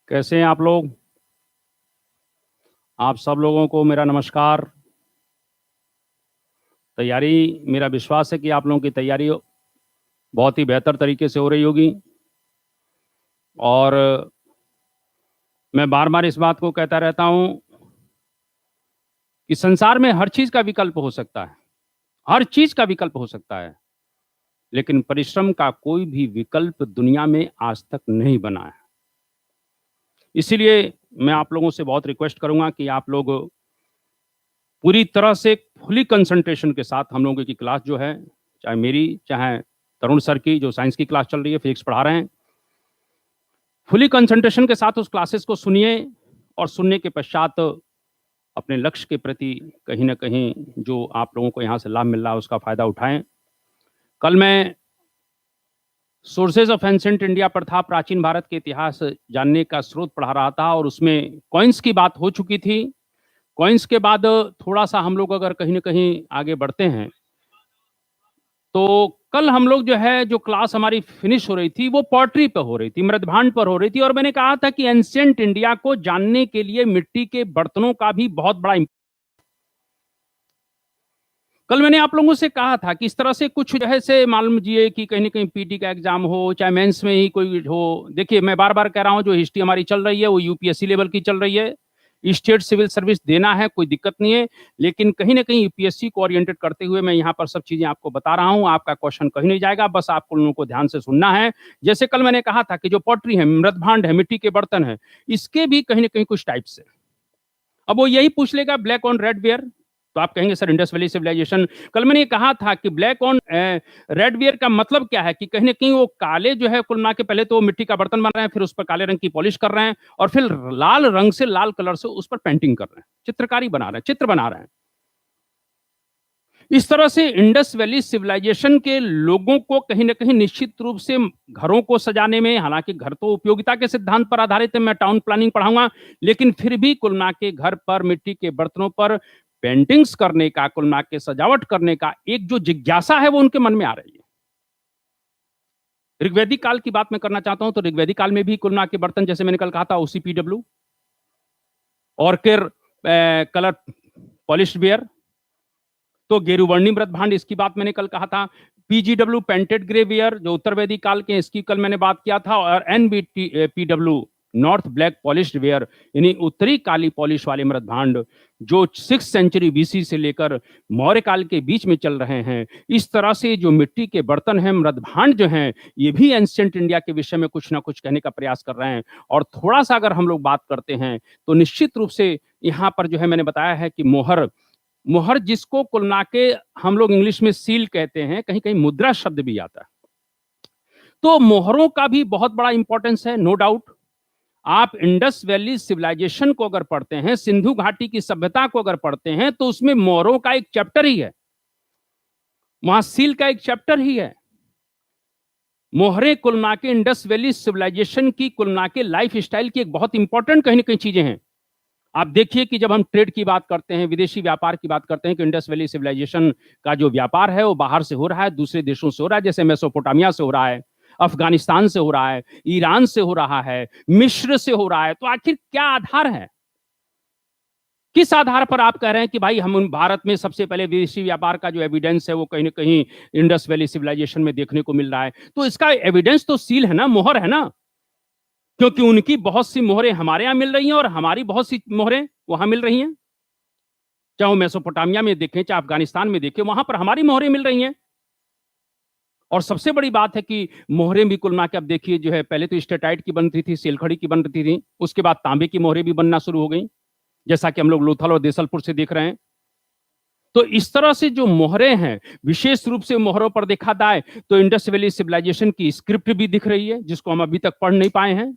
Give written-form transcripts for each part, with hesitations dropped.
कैसे हैं आप लोग? आप सब लोगों को मेरा नमस्कार। तैयारी, मेरा विश्वास है कि आप लोगों की तैयारी बहुत ही बेहतर तरीके से हो रही होगी। और मैं बार बार इस बात को कहता रहता हूं कि संसार में हर चीज का विकल्प हो सकता है, हर चीज का विकल्प हो सकता है, लेकिन परिश्रम का कोई भी विकल्प दुनिया में आज तक नहीं बना है। इसीलिए मैं आप लोगों से बहुत रिक्वेस्ट करूंगा कि आप लोग पूरी तरह से फुली कंसंट्रेशन के साथ हम लोगों की क्लास जो है, चाहे मेरी चाहे तरुण सर की जो साइंस की क्लास चल रही है, फिजिक्स पढ़ा रहे हैं, फुली कंसंट्रेशन के साथ उस क्लासेस को सुनिए और सुनने के पश्चात अपने लक्ष्य के प्रति कहीं ना कहीं जो आप लोगों को यहाँ से लाभ मिल रहा है उसका फायदा उठाएं। कल मैं सोर्सेज ऑफ एंसेंट इंडिया पर था, प्राचीन भारत के इतिहास जानने का स्रोत पढ़ा रहा था और उसमें कॉइन्स की बात हो चुकी थी। कॉइन्स के बाद थोड़ा सा हम लोग अगर कहीं ना कहीं आगे बढ़ते हैं तो कल हम लोग जो है, जो क्लास हमारी फिनिश हो रही थी वो पॉटरी पर हो रही थी, मृदभांड पर हो रही थी। और मैंने कहा था कि एंशिएंट इंडिया को जानने के लिए मिट्टी के बर्तनों का भी बहुत बड़ा कल मैंने आप लोगों से कहा था कि इस तरह से कुछ जो है से मालूम लीजिए कि कहीं ना कहीं पीटी का एग्जाम हो चाहे मेंस में ही कोई हो। देखिए मैं बार बार कह रहा हूं, जो हिस्ट्री हमारी चल रही है वो यूपीएससी लेवल की चल रही है। स्टेट सिविल सर्विस देना है, कोई दिक्कत नहीं है, लेकिन कहीं ना कहीं यूपीएससी को ओरिएंटेड करते हुए मैं यहाँ पर सब चीजें आपको बता रहा हूँ। आपका क्वेश्चन कहीं नहीं जाएगा, बस आपको लोगों को ध्यान से सुनना है। जैसे कल मैंने कहा था कि जो पॉटरी है, मृदभांड है, मिट्टी के बर्तन है, इसके भी कहीं ना कहीं कुछ टाइप्स है। अब वो यही पूछ लेगा ब्लैक ऑन रेड वेयर, तो आप कहेंगे सर इंडस वैली सिविलाइजेशन। कल मैंने ये कहा था कि ब्लैक ऑन रेड वेयर का मतलब क्या है कि कहीं ना कहीं वो काले जो है, कुल मिला के पहले तो वो मिट्टी का बर्तन बना रहे हैं, फिर उस पर काले रंग की पॉलिश कर रहे हैं और फिर लाल रंग से, लाल कलर से उस पर पेंटिंग कर रहे हैं, चित्रकारी बना रहे हैं, चित्र बना रहे हैं। इस तरह से इंडस वैली सिविलाइजेशन के लोगों को कहीं ना कहीं निश्चित रूप से घरों को सजाने में, हालांकि घर तो उपयोगिता के सिद्धांत पर आधारित है, मैं टाउन प्लानिंग पढ़ाऊंगा, लेकिन फिर भी कुल मिला के घर पर मिट्टी के बर्तनों पर पेंटिंग्स करने का, कुल मिला के सजावट करने का एक जो जिज्ञासा है वो उनके मन में आ रही है। ऋग्वैदिक काल की बात मैं करना चाहता हूं, तो ऋग्वैदिक काल में भी कुल मिला के बर्तन, जैसे मैंने कल कहा था, ओसीपीडब्ल्यू और फिर कलर पॉलिश्ड वेयर, तो गेरुवर्णी मृदभांड, इसकी बात मैंने कल कहा था। पीजीडब्ल्यू पेंटेड ग्रे वेयर जो उत्तर वैदिक काल के, इसकी कल मैंने बात किया था। और एनबीपीडब्ल्यू नॉर्थ ब्लैक पॉलिश्ड वेयर, यानी उत्तरी काली पॉलिश वाले मृदभांड जो 6th सेंचुरी बीसी से लेकर मौर्य काल के बीच में चल रहे हैं। इस तरह से जो मिट्टी के बर्तन हैं, मृदभांड जो हैं, ये भी एंशिएंट इंडिया के विषय में कुछ ना कुछ कहने का प्रयास कर रहे हैं। और थोड़ा सा अगर हम लोग बात करते हैं तो निश्चित रूप से यहाँ पर जो है मैंने बताया है कि मोहर, मोहर जिसको कुल मिला के हम लोग इंग्लिश में सील कहते हैं, कहीं कहीं मुद्रा शब्द भी आता है, तो मोहरों का भी बहुत बड़ा इंपॉर्टेंस है, नो डाउट। आप इंडस वैली सिविलाइजेशन को अगर पढ़ते हैं, सिंधु घाटी की सभ्यता को अगर पढ़ते हैं, तो उसमें मोहरों का एक चैप्टर ही है, वहां सील का एक चैप्टर ही है। मोहरे कुल मिला के इंडस वैली सिविलाइजेशन की, कुल मिला के लाइफ स्टाइल की एक बहुत इंपॉर्टेंट कहीं ना कहीं चीजें हैं। आप देखिए कि जब हम ट्रेड की बात करते हैं, विदेशी व्यापार की बात करते हैं, कि इंडस वैली सिविलाइजेशन का जो व्यापार है वो बाहर से हो रहा है, दूसरे देशों से हो रहा है, जैसे मेसोपोटामिया से हो रहा है, अफगानिस्तान से हो रहा है, ईरान से हो रहा है, मिस्र से हो रहा है। तो आखिर क्या आधार है, किस आधार पर आप कह रहे हैं कि भाई हम भारत में सबसे पहले विदेशी व्यापार का जो एविडेंस है वो कहीं ना कहीं इंडस वैली सिविलाइजेशन में देखने को मिल रहा है? तो इसका एविडेंस तो सील है ना, मोहर है ना, क्योंकि उनकी बहुत सी मोहरें हमारे यहां मिल रही हैं और हमारी बहुत सी मोहरें वहां मिल रही हैं। चाहे वो मेसोपोटामिया में देखें, चाहे अफगानिस्तान में देखें, वहां पर हमारी मोहरें मिल रही हैं। और सबसे बड़ी बात है कि मोहरें भी कुल मिला के, अब देखिए जो है, पहले तो स्टेटाइट की बनती थी, सेलखड़ी की बनती थी, उसके बाद तांबे की मोहरें भी बनना शुरू हो गई, जैसा कि हम लोग लोथल और देसलपुर से देख रहे हैं। तो इस तरह से जो मोहरें हैं, विशेष रूप से मोहरों पर देखा जाए तो इंडस वैली सिविलाइजेशन की स्क्रिप्ट भी दिख रही है, जिसको हम अभी तक पढ़ नहीं पाए हैं।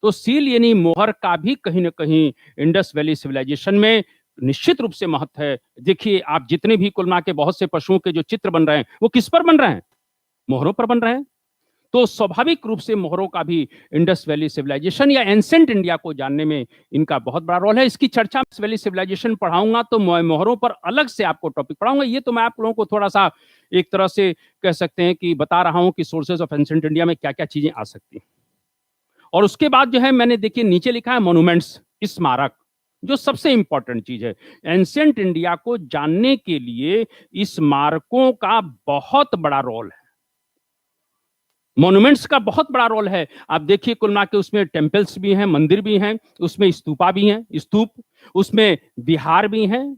तो सील यानी मोहर का भी कहीं ना कहीं इंडस वैली सिविलाइजेशन में निश्चित रूप से महत्व है। देखिए आप जितने भी कुल मिला के बहुत से पशुओं के जो चित्र बन रहे हैं वो किस पर बन रहे हैं, मोहरों पर बन रहे हैं। तो स्वाभाविक रूप से मोहरों का भी इंडस वैली सिविलाइजेशन या एंसेंट इंडिया को जानने में इनका बहुत बड़ा रोल है। इसकी चर्चा इंडस वैली सिविलाइजेशन पढ़ाऊंगा तो मैं मोहरों पर अलग से आपको टॉपिक पढ़ाऊंगा। ये तो मैं आप लोगों को थोड़ा सा एक तरह से कह सकते हैं कि बता रहा हूं कि सोर्सेज ऑफ एंसेंट इंडिया में क्या क्या चीजें आ सकती हैं। और उसके बाद जो है मैंने देखिए नीचे लिखा है मॉन्यूमेंट्स, स्मारक, जो सबसे इंपॉर्टेंट चीज है। एंशिएंट इंडिया को जानने के लिए स्मारकों का बहुत बड़ा रोल है, मॉन्यूमेंट्स का बहुत बड़ा रोल है। आप देखिए कुल मिला के उसमें टेम्पल्स भी हैं, मंदिर भी हैं, उसमें स्तूपा भी हैं, स्तूप, उसमें विहार भी हैं,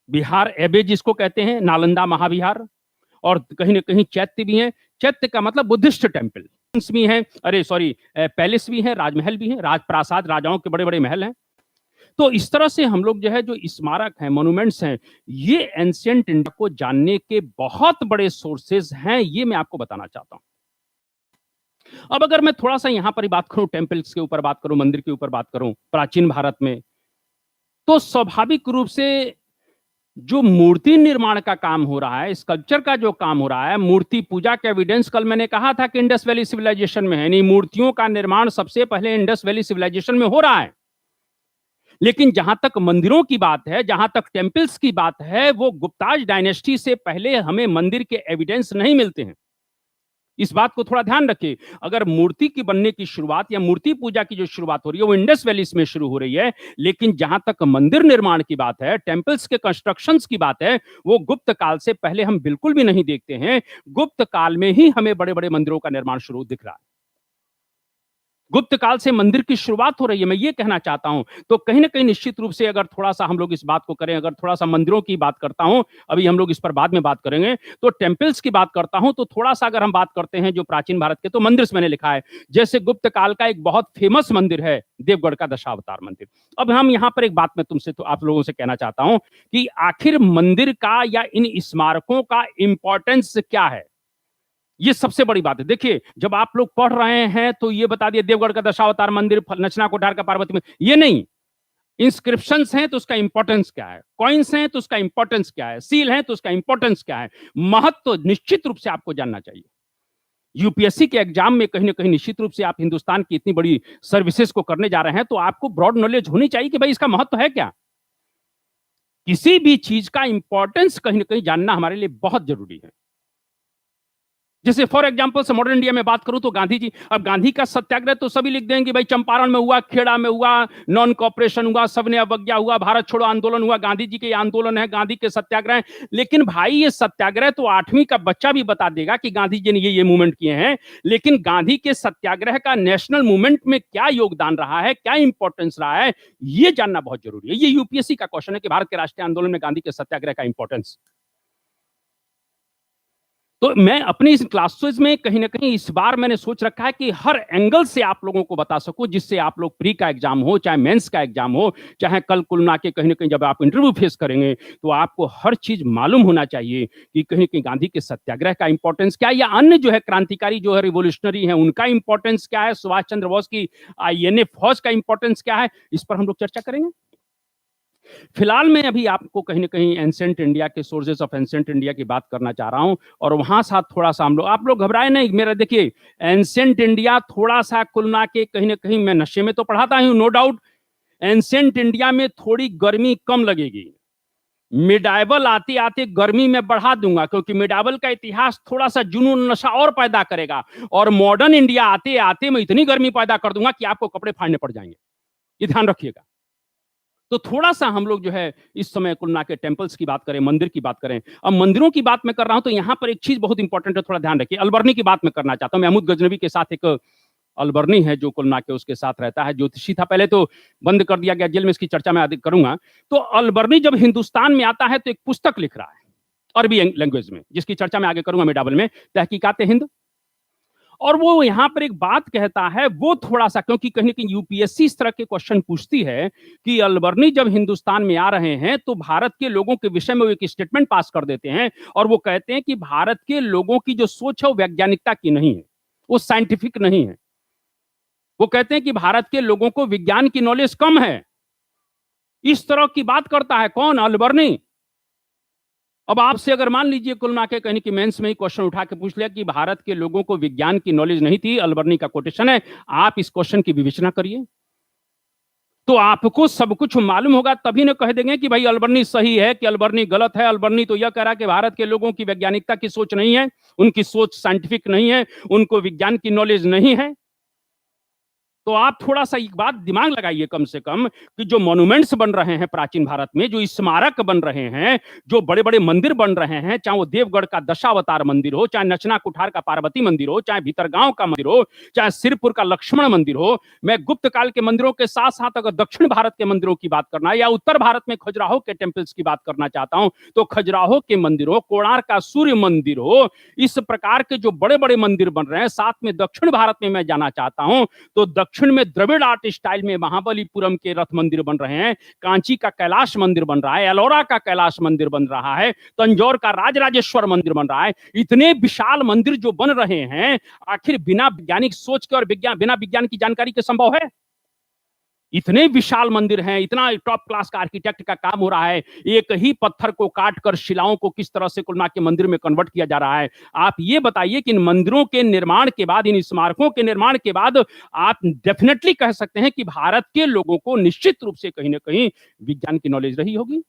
विहार एबे जिसको कहते हैं, नालंदा महाविहार, और कहीं ना कहीं चैत्य भी हैं। चैत्य का मतलब बुद्धिस्ट टेम्पल भी हैं, अरे सॉरी पैलेस भी हैं, राजमहल भी हैं, राजप्रासाद, राजाओं के बड़े बड़े महल हैं। तो इस तरह से हम लोग जो है जो स्मारक हैं, मॉन्यूमेंट्स हैं, ये एंशिएंट इंडिया को जानने के बहुत बड़े सोर्सेज हैं, ये मैं आपको बताना चाहता हूं। अब अगर मैं थोड़ा सा यहां पर बात करूं, टेम्पल्स के ऊपर बात करूं, मंदिर के ऊपर बात करूं, प्राचीन भारत में, तो स्वाभाविक रूप से जो मूर्ति निर्माण का काम हो रहा है, स्कल्पचर का जो काम हो रहा है, मूर्ति पूजा के एविडेंस कल मैंने कहा था कि इंडस वैली सिविलाइजेशन में है, यानी मूर्तियों का निर्माण सबसे पहले इंडस वैली सिविलाइजेशन में हो रहा है। लेकिन जहां तक मंदिरों की बात है, जहां तक टेम्पल्स की बात है, वो गुप्ताज डायनेस्टी से पहले हमें मंदिर के एविडेंस नहीं मिलते हैं। इस बात को थोड़ा ध्यान रखिए। अगर मूर्ति की बनने की शुरुआत या मूर्ति पूजा की जो शुरुआत हो रही है वो इंडस वैली में शुरू हो रही है, लेकिन जहां तक मंदिर निर्माण की बात है, टेम्पल्स के कंस्ट्रक्शंस की बात है, वो गुप्त काल से पहले हम बिल्कुल भी नहीं देखते हैं। गुप्त काल में ही हमें बड़े बड़े मंदिरों का निर्माण शुरू दिख रहा है। गुप्त काल से मंदिर की शुरुआत हो रही है, मैं ये कहना चाहता हूं। तो कहीं ना कहीं निश्चित रूप से अगर थोड़ा सा हम लोग इस बात को करें, अगर थोड़ा सा मंदिरों की बात करता हूं, अभी हम लोग इस पर बाद में बात करेंगे, तो टेम्पल्स की बात करता हूं, तो थोड़ा सा अगर हम बात करते हैं जो प्राचीन भारत के, तो मंदिर मैंने लिखा है, जैसे गुप्त काल का एक बहुत फेमस मंदिर है देवगढ़ का दशावतार मंदिर। अब हम यहां पर एक बात मैं तुमसे, तो आप लोगों से कहना चाहता हूं कि आखिर मंदिर का या इन स्मारकों का इंपॉर्टेंस क्या है, ये सबसे बड़ी बात है। देखिए जब आप लोग पढ़ रहे हैं तो ये बता दिए देवगढ़ का दशावतार मंदिर, नचना कोठार का पार्वती मंदिर, ये नहीं। इंस्क्रिप्शंस हैं तो उसका इंपॉर्टेंस क्या है, कॉइन्स हैं तो उसका इंपॉर्टेंस क्या है, सील हैं तो उसका इंपॉर्टेंस क्या है, महत्व तो निश्चित रूप से आपको जानना चाहिए। यूपीएससी के एग्जाम में कहीं ना कहीं निश्चित रूप से आप हिंदुस्तान की इतनी बड़ी सर्विसेज को करने जा रहे हैं, तो आपको ब्रॉड नॉलेज होनी चाहिए कि भाई इसका महत्व है क्या। किसी भी चीज का इंपॉर्टेंस कहीं ना कहीं जानना हमारे लिए बहुत जरूरी है। जैसे फॉर एग्जांपल से मॉडर्न इंडिया में बात करूं तो गांधी जी, अब गांधी का सत्याग्रह तो सभी लिख देंगे भाई चंपारण में हुआ, खेड़ा में हुआ, नॉन कॉपरेशन हुआ, सबने अवज्ञा हुआ, भारत छोड़ो आंदोलन हुआ, गांधी जी के आंदोलन है, गांधी के सत्याग्रह। लेकिन भाई ये सत्याग्रह तो 8वीं का बच्चा भी बता देगा कि गांधी जी ने ये मूवमेंट किए हैं, लेकिन गांधी के सत्याग्रह का नेशनल मूवमेंट में क्या योगदान रहा है, क्या इंपॉर्टेंस रहा है, ये जानना बहुत जरूरी है। ये यूपीएससी का क्वेश्चन है कि भारत के राष्ट्रीय आंदोलन में गांधी के सत्याग्रह का इंपॉर्टेंस। तो मैं अपनी इस क्लासेस में कहीं ना कहीं इस बार मैंने सोच रखा है कि हर एंगल से आप लोगों को बता सकूं, जिससे आप लोग प्री का एग्जाम हो, चाहे मेंस का एग्जाम हो, चाहे कल कुल के कहीं ना कहीं जब आप इंटरव्यू फेस करेंगे, तो आपको हर चीज मालूम होना चाहिए कि कहीं ना कहीं गांधी के सत्याग्रह का इंपॉर्टेंस क्या है, या अन्य जो है क्रांतिकारी जो है रिवोल्यूशनरी है उनका इंपॉर्टेंस क्या है, सुभाष चंद्र बोस की INA फौज का इंपॉर्टेंस क्या है, इस पर हम लोग चर्चा करेंगे। फिलहाल मैं अभी आपको कहीं ना कहीं एंशिएंट इंडिया के सोर्सेज ऑफ एंशिएंट इंडिया की बात करना चाह रहा हूं, और वहां साथ थोड़ा सा हम लोग, आप लोग घबराए नहीं, मेरा देखिए एंशिएंट इंडिया थोड़ा सा कुलना के कहीं ना कहीं, मैं नशे में तो पढ़ाता हूं नो डाउट, एंशिएंट इंडिया में थोड़ी गर्मी कम लगेगी। मिडाइवल आते आते गर्मी में बढ़ा दूंगा, क्योंकि मिडाइवल का इतिहास थोड़ा सा जुनून नशा और पैदा करेगा, और मॉडर्न इंडिया आते आते मैं इतनी गर्मी पैदा कर दूंगा कि आपको कपड़े फाड़ने पड़ जाएंगे, ये ध्यान रखिएगा। तो थोड़ा सा हम लोग जो है इस समय कुल के टेम्पल्स की बात करें, मंदिर की बात करें। अब मंदिरों की बात मैं कर रहा हूं तो यहां पर एक चीज बहुत इंपॉर्टेंट है, थोड़ा ध्यान रखिए। अलबर्नी की बात मैं करना चाहता हूं। महमूद गजनवी के साथ एक अलबर्नी है जो कुल के उसके साथ रहता है, ज्योतिषी था, पहले तो बंद कर दिया गया जेल में, इसकी चर्चा मैं अधिक करूंगा। तो अलबर्नी जब हिंदुस्तान में आता है तो एक पुस्तक लिख रहा है अरबी लैंग्वेज में, जिसकी चर्चा मैं आगे करूंगा मिडाबल में, तहकीकात हिंद। और वो यहां पर एक बात कहता है, वो थोड़ा सा, क्योंकि कहीं ना कहीं यूपीएससी इस तरह के क्वेश्चन पूछती है कि अलबर्नी जब हिंदुस्तान में आ रहे हैं तो भारत के लोगों के विषय में वो एक स्टेटमेंट पास कर देते हैं, और वो कहते हैं कि भारत के लोगों की जो सोच है वो वैज्ञानिकता की नहीं है, वो साइंटिफिक नहीं है। वो कहते हैं कि भारत के लोगों को विज्ञान की नॉलेज कम है। इस तरह की बात करता है कौन? अलबर्नी। अब आपसे अगर मान लीजिए कुल मिला के कहीं कि मेंस में ही क्वेश्चन उठा के पूछ लिया कि भारत के लोगों को विज्ञान की नॉलेज नहीं थी, अलबर्नी का कोटेशन है, आप इस क्वेश्चन की विवेचना करिए, तो आपको सब कुछ मालूम होगा। तभी ना कह देंगे कि भाई अलबर्नी सही है कि अलबर्नी गलत है। अलबर्नी तो यह कह रहा है कि भारत के लोगों की वैज्ञानिकता की सोच नहीं है, उनकी सोच साइंटिफिक नहीं है, उनको विज्ञान की नॉलेज नहीं है। तो आप थोड़ा सा एक बात दिमाग लगाइए कम से कम कि जो मॉन्यूमेंट्स बन रहे हैं प्राचीन भारत में, जो स्मारक बन रहे हैं, जो बड़े बड़े मंदिर बन रहे हैं, चाहे वो देवगढ़ का दशावतार मंदिर हो, चाहे नचना कुठार का पार्वती मंदिर हो, चाहे भीतरगांव का मंदिर हो, चाहे सिरपुर का लक्ष्मण मंदिर हो, मैं गुप्त काल के मंदिरों के साथ साथ अगर दक्षिण भारत के मंदिरों की बात करना या उत्तर भारत में खजुराहो के टेम्पल्स की बात करना चाहता हूं, तो खजुराहो के मंदिर हो, कोणार्क का सूर्य मंदिर हो, इस प्रकार के जो बड़े बड़े मंदिर बन रहे हैं, साथ में दक्षिण भारत में मैं जाना चाहता हूं तो दक्षिण में द्रविड़ आर्ट स्टाइल में महाबलीपुरम के रथ मंदिर बन रहे हैं, कांची का कैलाश मंदिर बन रहा है, एलोरा का कैलाश मंदिर बन रहा है, तंजौर का राजराजेश्वर मंदिर बन रहा है। इतने विशाल मंदिर जो बन रहे हैं, आखिर बिना वैज्ञानिक सोच के और बिना विज्ञान की जानकारी के संभव है? इतने विशाल मंदिर हैं, इतना टॉप क्लास का आर्किटेक्ट का काम हो रहा है, एक ही पत्थर को काट कर शिलाओं को किस तरह से कुलना के मंदिर में कन्वर्ट किया जा रहा है। आप ये बताइए कि इन मंदिरों के निर्माण के बाद, इन स्मारकों के निर्माण के बाद आप डेफिनेटली कह सकते हैं कि भारत के लोगों को निश्चित रूप से कहीं ना कहीं विज्ञान की नॉलेज रही होगी,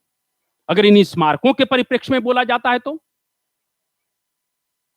अगर इन स्मारकों के परिप्रेक्ष्य में बोला जाता है तो।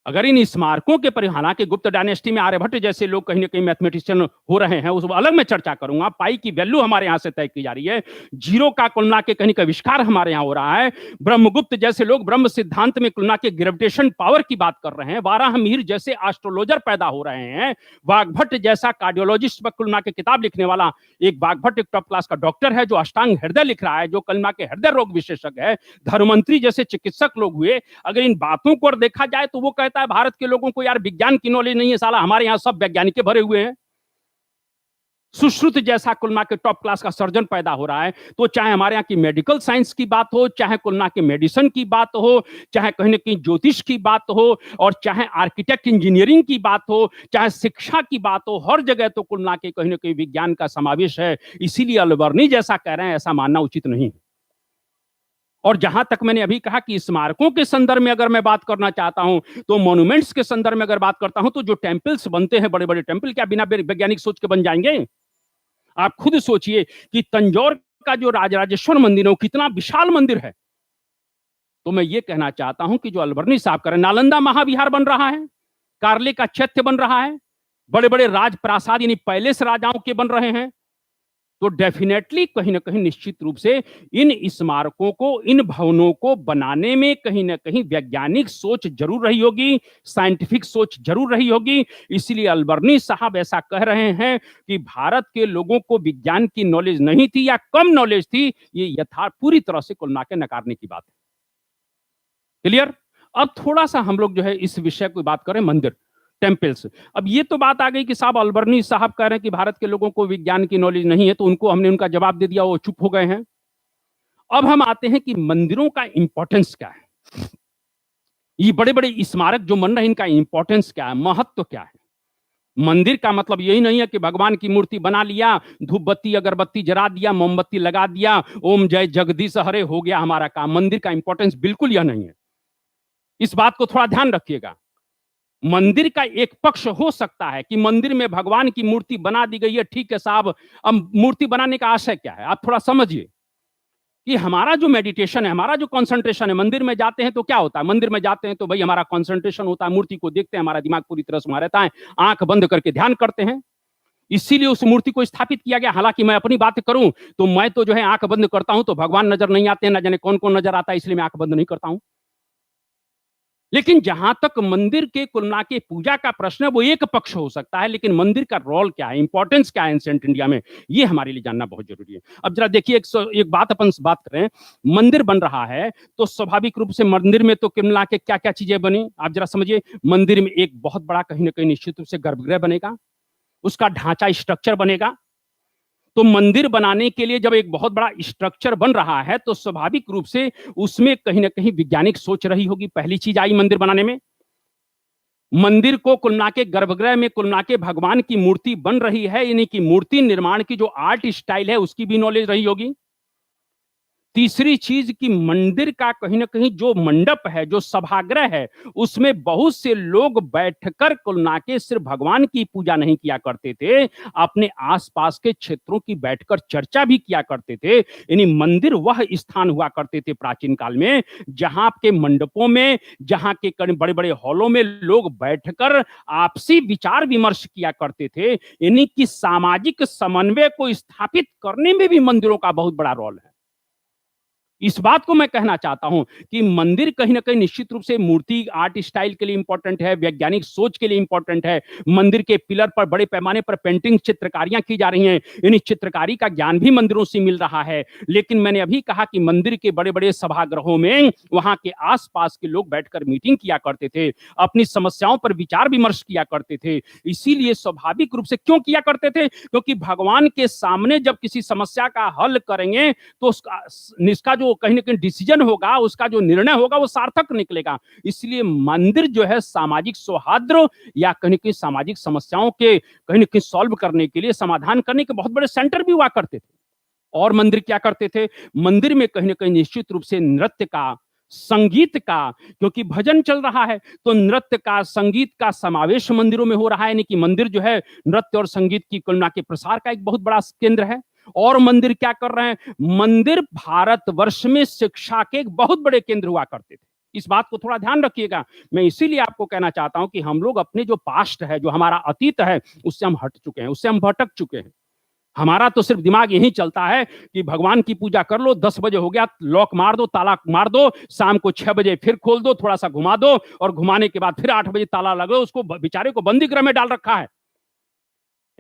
अगर इन स्मारकों के हालांकि गुप्त डायनेस्टी में आर्यभट्ट जैसे लोग कहीं ना कहीं मैथमेटिशियन हो रहे हैं, उस अलग में चर्चा करूंगा। पाई की वैल्यू हमारे यहां से तय की जा रही है, जीरो का कुलना के कहीं का आविष्कार हमारे यहां हो रहा है। ब्रह्मगुप्त जैसे लोग ब्रह्म सिद्धांत में कुलना के ग्रेविटेशन पावर की बात कर रहे हैं। वाराहमिहिर जैसे एस्ट्रोलॉजर पैदा हो रहे हैं। वाघभट्ट जैसा कार्डियोलॉजिस्ट पर कुलना की किताब लिखने वाला एक वाघभट्ट एक टॉप क्लास का डॉक्टर है जो अष्टांग हृदय लिख रहा है, जो कुलना के हृदय रोग विशेषज्ञ है। धर्मंत्री जैसे चिकित्सक लोग हुए। अगर इन बातों को देखा जाए तो वो कहता है भारत के लोगों को यार विज्ञान की नॉलेज नहीं है, साला हमारे यहां सब वैज्ञानिक भरे हुए हैं। सुश्रुत जैसा कुलना के टॉप क्लास का सर्जन पैदा हो रहा है। तो चाहे हमारे यहाँ की मेडिकल साइंस की बात हो, चाहे कुलना के मेडिसिन की बात हो, चाहे कहीं ना कहीं ज्योतिष की बात हो, और चाहे आर्किटेक्ट इंजीनियरिंग की बात हो, चाहे शिक्षा की बात हो, हर जगह तो कुलना के कहीं ना कहीं विज्ञान का समावेश है। इसीलिए अलबर्नी जैसा कह रहे हैं ऐसा मानना उचित नहीं। और जहां तक मैंने अभी कहा कि स्मारकों के संदर्भ में अगर मैं बात करना चाहता हूं, तो मॉन्यूमेंट्स के संदर्भ में अगर बात करता हूं, तो जो टेम्पल्स बनते हैं, बड़े बड़े टेम्पल, क्या बिना वैज्ञानिक सोच के बन जाएंगे? आप खुद सोचिए कि तंजौर का जो राजराजेश्वर मंदिर है, वो कितना विशाल मंदिर है। तो मैं ये कहना चाहता हूं कि जो अलबर्नी साहब कर रहे हैं, नालंदा महाविहार बन रहा है, कार्ले का चैत्य बन रहा है, बड़े बड़े राजप्रासाद यानी पैलेस राजाओं के बन रहे हैं। तो डेफिनेटली कहीं ना कहीं निश्चित रूप से इन स्मारकों को, इन भवनों को बनाने में कहीं ना कहीं वैज्ञानिक सोच जरूर रही होगी, साइंटिफिक सोच जरूर रही होगी। इसीलिए अलबर्नी साहब ऐसा कह रहे हैं कि भारत के लोगों को विज्ञान की नॉलेज नहीं थी या कम नॉलेज थी, ये यथार्थ पूरी तरह से कुल मिला के नकारने की बात है। क्लियर? अब थोड़ा सा हम लोग जो है इस विषय को बात करें, मंदिर, टेम्पल्स। अब ये तो बात आ गई कि साहब अलबर्नी साहब कह रहे हैं कि भारत के लोगों को विज्ञान की नॉलेज नहीं है, तो उनको हमने उनका जवाब दे दिया, वो चुप हो गए हैं। अब हम आते हैं कि मंदिरों का इंपॉर्टेंस क्या है। ये बड़े बड़े स्मारक जो बन रहे हैं, इनका इंपॉर्टेंस क्या है, महत्व क्या है। मंदिर का मतलब यही नहीं है कि भगवान की मूर्ति बना लिया, धूप बत्ती अगरबत्ती जरा दिया, मोमबत्ती लगा दिया, ओम जय जगदीश हरे, हो गया हमारा काम। मंदिर का इंपॉर्टेंस बिल्कुल यह नहीं है। इस बात को थोड़ा ध्यान रखिएगा। मंदिर का एक पक्ष हो सकता है कि मंदिर में भगवान की मूर्ति बना दी गई है, ठीक है साहब। अब मूर्ति बनाने का आशय क्या है, आप थोड़ा समझिए कि हमारा जो मेडिटेशन है, हमारा जो कंसंट्रेशन है, मंदिर में जाते हैं तो क्या होता है, मंदिर में जाते हैं तो भाई हमारा कंसंट्रेशन होता है, मूर्ति को देखते हैं, हमारा दिमाग पूरी तरह से रहता है, आंख बंद करके ध्यान करते हैं। इसीलिए उस मूर्ति को स्थापित किया गया। हालांकि मैं अपनी बात करूं तो मैं तो जो है आंख बंद करता हूं तो भगवान नजर नहीं आते हैं, ना जाने कौन कौन नजर आता है, इसलिए मैं आंख बंद नहीं करता हूं। लेकिन जहां तक मंदिर के कुलना के पूजा का प्रश्न है, वो एक पक्ष हो सकता है, लेकिन मंदिर का रोल क्या है, इंपॉर्टेंस क्या है एंशिएंट इंडिया में, ये हमारे लिए जानना बहुत जरूरी है। अब जरा देखिए, एक बात अपन बात करें, मंदिर बन रहा है तो स्वाभाविक रूप से मंदिर में तो कुलना के क्या क्या चीजें बनी, आप जरा समझिए। मंदिर में एक बहुत बड़ा कहीं ना कहीं निश्चित रूप से गर्भगृह बनेगा, उसका ढांचा स्ट्रक्चर बनेगा। तो मंदिर बनाने के लिए जब एक बहुत बड़ा स्ट्रक्चर बन रहा है तो स्वाभाविक रूप से उसमें कहीं ना कहीं वैज्ञानिक सोच रही होगी। पहली चीज आई मंदिर बनाने में, मंदिर को कुलना के गर्भगृह में कुलना के भगवान की मूर्ति बन रही है, यानी कि मूर्ति निर्माण की जो आर्ट स्टाइल है उसकी भी नॉलेज रही होगी। तीसरी चीज कि मंदिर का कहीं ना कहीं जो मंडप है, जो सभागृह है, उसमें बहुत से लोग बैठकर कुल ना के सिर्फ भगवान की पूजा नहीं किया करते थे, अपने आसपास के क्षेत्रों की बैठकर चर्चा भी किया करते थे। यानी मंदिर वह स्थान हुआ करते थे प्राचीन काल में जहां के मंडपों में, जहां के बड़े बड़े हॉलों में लोग बैठकर आपसी विचार विमर्श किया करते थे। यानी कि सामाजिक समन्वय को स्थापित करने में भी मंदिरों का बहुत बड़ा रोल है। इस बात को मैं कहना चाहता हूं कि मंदिर कहीं ना कहीं निश्चित रूप से मूर्ति आर्ट स्टाइल के लिए इंपॉर्टेंट है, वैज्ञानिक सोच के लिए इंपॉर्टेंट है। मंदिर के पिलर पर बड़े पैमाने पर पेंटिंग, चित्रकारियां की जा रही हैं, यानी चित्रकारी का ज्ञान भी मंदिरों से मिल रहा है। लेकिन मैंने अभी कहा कि मंदिर के बड़े बड़े सभागृहों में वहां के आसपास के लोग बैठकर मीटिंग किया करते थे, अपनी समस्याओं पर विचार विमर्श किया करते थे। इसीलिए स्वाभाविक रूप से क्यों किया करते थे? क्योंकि भगवान के सामने जब किसी समस्या का हल करेंगे तो उसका जो कहीं ना कहीं डिसीजन होगा, उसका जो निर्णय होगा वो सार्थक निकलेगा। इसलिए मंदिर जो है सामाजिक सौहार्द या कहीं ना कहीं सामाजिक समस्याओं के कहीं ना कहीं सॉल्व करने के लिए, समाधान करने के बहुत बड़े सेंटर भी हुआ करते थे। और मंदिर क्या करते थे? मंदिर में कहीं ना कहीं निश्चित रूप से नृत्य का, संगीत का, क्योंकि भजन चल रहा है तो नृत्य का, संगीत का समावेश मंदिरों में हो रहा है। यानी कि मंदिर जो है नृत्य और संगीत की करुणा के प्रसार का एक बहुत बड़ा केंद्र है। और मंदिर क्या कर रहे हैं? मंदिर भारतवर्ष में शिक्षा के एक बहुत बड़े केंद्र हुआ करते थे। इस बात को थोड़ा ध्यान रखिएगा। मैं इसीलिए आपको कहना चाहता हूं कि हम लोग अपने जो पास्ट है, जो हमारा अतीत है, उससे हम हट चुके हैं, उससे हम भटक चुके हैं। हमारा तो सिर्फ दिमाग यही चलता है कि भगवान की पूजा कर लो, 10 बजे हो गया, लॉक मार दो, ताला मार दो, शाम को 6 बजे फिर खोल दो, थोड़ा सा घुमा दो और घुमाने के बाद फिर 8 बजे ताला लगो। उसको बेचारे को बंदी गृह में डाल रखा है।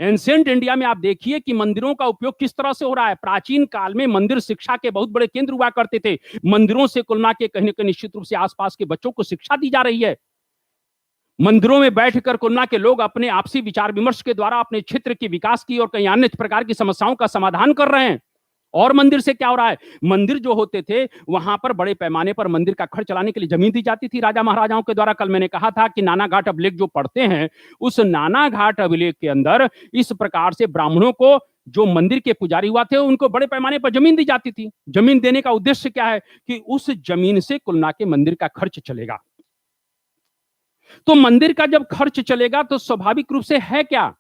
एंशिएंट इंडिया में आप देखिए कि मंदिरों का उपयोग किस तरह से हो रहा है। प्राचीन काल में मंदिर शिक्षा के बहुत बड़े केंद्र हुआ करते थे। मंदिरों से कुल के कहीं ना कहीं निश्चित रूप से आसपास के बच्चों को शिक्षा दी जा रही है। मंदिरों में बैठकर कुल के लोग अपने आपसी विचार विमर्श के द्वारा अपने क्षेत्र के विकास की और कई अन्य प्रकार की समस्याओं का समाधान कर रहे हैं। और मंदिर से क्या हो रहा है? मंदिर जो होते थे वहां पर बड़े पैमाने पर मंदिर का खर्च चलाने के लिए जमीन दी जाती थी राजा महाराजाओं के द्वारा। कल मैंने कहा था कि नाना घाट अभिलेख जो पढ़ते हैं, उस नाना घाट अभिलेख के अंदर इस प्रकार से ब्राह्मणों को, जो मंदिर के पुजारी हुआ थे, उनको बड़े पैमाने पर जमीन दी जाती थी। जमीन देने का उद्देश्य क्या है? कि उस जमीन से कुल के मंदिर का खर्च चलेगा। तो मंदिर का जब खर्च चलेगा तो स्वाभाविक रूप से है क्या?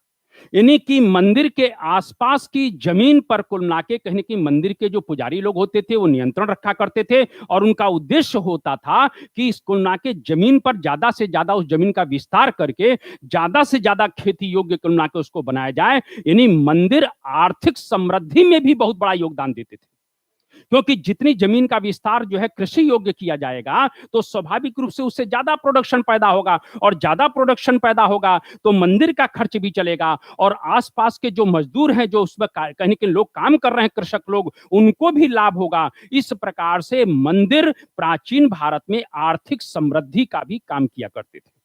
यानी कि मंदिर के आसपास की जमीन पर कुल मिलाके कहीं ना कहीं मंदिर के जो पुजारी लोग होते थे वो नियंत्रण रखा करते थे। और उनका उद्देश्य होता था कि इस कुल मिलाके जमीन पर ज्यादा से ज्यादा उस जमीन का विस्तार करके ज्यादा से ज्यादा खेती योग्य कुल मिलाके उसको बनाया जाए। यानी मंदिर आर्थिक समृद्धि में भी बहुत बड़ा योगदान देते थे, क्योंकि जितनी जमीन का विस्तार जो है कृषि योग्य किया जाएगा तो स्वाभाविक रूप से उससे ज्यादा प्रोडक्शन पैदा होगा, और ज्यादा प्रोडक्शन पैदा होगा तो मंदिर का खर्च भी चलेगा, और आसपास के जो मजदूर हैं, जो उसमें कहीं के लोग काम कर रहे हैं, कृषक लोग, उनको भी लाभ होगा। इस प्रकार से मंदिर प्राचीन भारत में आर्थिक समृद्धि का भी काम किया करते थे।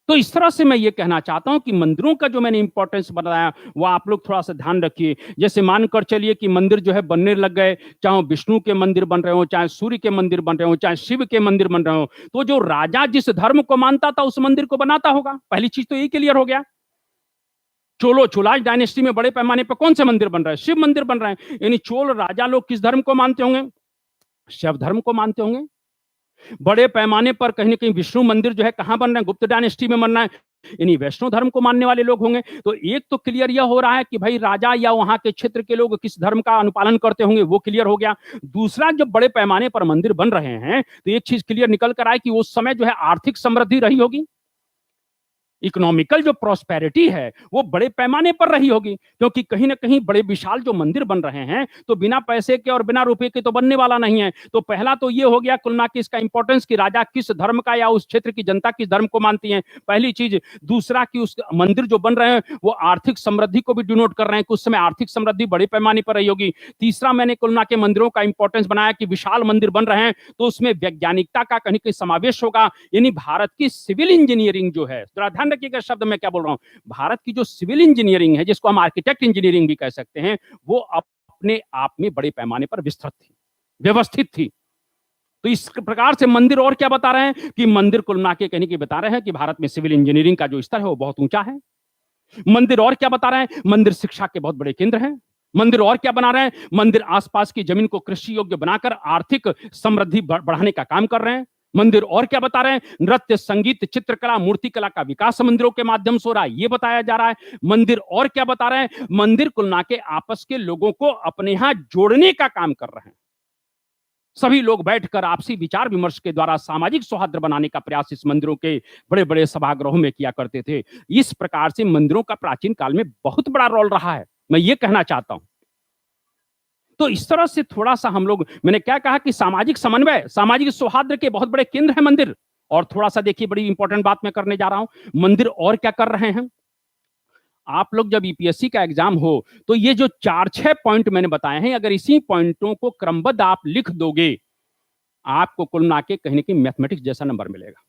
तो इस तरह से मैं ये कहना चाहता हूं कि मंदिरों का जो मैंने इंपॉर्टेंस बताया वो आप लोग थोड़ा सा ध्यान रखिए। जैसे मानकर चलिए कि मंदिर जो है बनने लग गए, चाहे विष्णु के मंदिर बन रहे हो, चाहे सूर्य के मंदिर बन रहे हो, चाहे शिव के मंदिर बन रहे हो, तो जो राजा जिस धर्म को मानता था उस मंदिर को बनाता होगा। पहली चीज तो यही क्लियर हो गया। चोलाज डायनेस्टी में बड़े पैमाने पर कौन से मंदिर बन रहे हैं? शिव मंदिर बन रहे हैं। यानी चोल राजा लोग किस धर्म को मानते होंगे? शिव धर्म को मानते होंगे। बड़े पैमाने पर कहीं ना कहीं विष्णु मंदिर जो है कहां बन रहा है? गुप्त डायनेस्टी में बन रहा है, यानी वैष्णव धर्म को मानने वाले लोग होंगे। तो एक तो क्लियर यह हो रहा है कि भाई राजा या वहां के क्षेत्र के लोग किस धर्म का अनुपालन करते होंगे, वो क्लियर हो गया। दूसरा, जब बड़े पैमाने पर मंदिर बन रहे हैं तो एक चीज क्लियर निकल कर आए कि उस समय जो है आर्थिक समृद्धि रही होगी, इकोनॉमिकल जो प्रॉस्पेरिटी है वो बड़े पैमाने पर रही होगी, क्योंकि कहीं ना कहीं बड़े विशाल जो मंदिर बन रहे हैं तो बिना पैसे के और बिना रुपए के तो बनने वाला नहीं है। तो पहला तो ये हो गया कुलना की इसका इंपॉर्टेंस कि राजा किस धर्म का या उस क्षेत्र की जनता किस धर्म को मानती है, पहली चीज। दूसरा कि उस मंदिर जो बन रहे हैं वो आर्थिक समृद्धि को भी डिनोट कर रहे हैं कि उस समय आर्थिक समृद्धि बड़े पैमाने पर रही होगी। तीसरा, मैंने कुलना के मंदिरों का इंपॉर्टेंस बनाया कि विशाल मंदिर बन रहे हैं तो उसमें वैज्ञानिकता का कहीं कहीं समावेश होगा। यानी भारत की सिविल इंजीनियरिंग जो है, जरा ध्यान रखिएगा शब्द मैं क्या बोल रहा हूं, भारत की जो सिविल इंजीनियरिंग है, जिसको हम आर्किटेक्ट इंजीनियरिंग भी कह सकते हैं, वो अपने आप में बड़े पैमाने पर विस्तृत थी, व्यवस्थित थी। तो इस प्रकार से मंदिर और क्या बता रहे हैं कि मंदिर कुल मिला के कहने की बता रहे हैं कि भारत में सिविल इंजीनियरिंग का जो स्तर है वो बहुत ऊंचा है। मंदिर और क्या बता रहे हैं? मंदिर शिक्षा के बहुत बड़े केंद्र हैं। मंदिर और क्या बना रहे हैं? मंदिर आसपास की जमीन को कृषि योग्य बनाकर आर्थिक समृद्धि बढ़ाने का काम कर रहे हैं। मंदिर और क्या बता रहे हैं? नृत्य, संगीत, चित्रकला, मूर्तिकला का विकास मंदिरों के माध्यम से हो रहा है, यह बताया जा रहा है। मंदिर और क्या बता रहे हैं? मंदिर कुल मिला के आपस के लोगों को अपने यहां जोड़ने का काम कर रहे हैं। सभी लोग बैठकर आपसी विचार विमर्श के द्वारा सामाजिक सौहार्द बनाने का प्रयास इस मंदिरों के बड़े बड़े सभागृहों में किया करते थे। इस प्रकार से मंदिरों का प्राचीन काल में बहुत बड़ा रोल रहा है, मैं ये कहना चाहता हूं। तो इस तरह से थोड़ा सा हम लोग, मैंने क्या कहा कि सामाजिक समन्वय, सामाजिक सौहार्द के बहुत बड़े केंद्र है मंदिर। और थोड़ा सा देखिए, बड़ी इंपॉर्टेंट बात मैं करने जा रहा हूं, मंदिर और क्या कर रहे हैं। आप लोग जब यूपीएससी का एग्जाम हो तो ये जो 4-6 पॉइंट मैंने बताए हैं, अगर इसी पॉइंटों को क्रमबद्ध आप लिख दोगे, आपको कुल मिला के कहीं ना कहीं मैथमेटिक्स जैसा नंबर मिलेगा।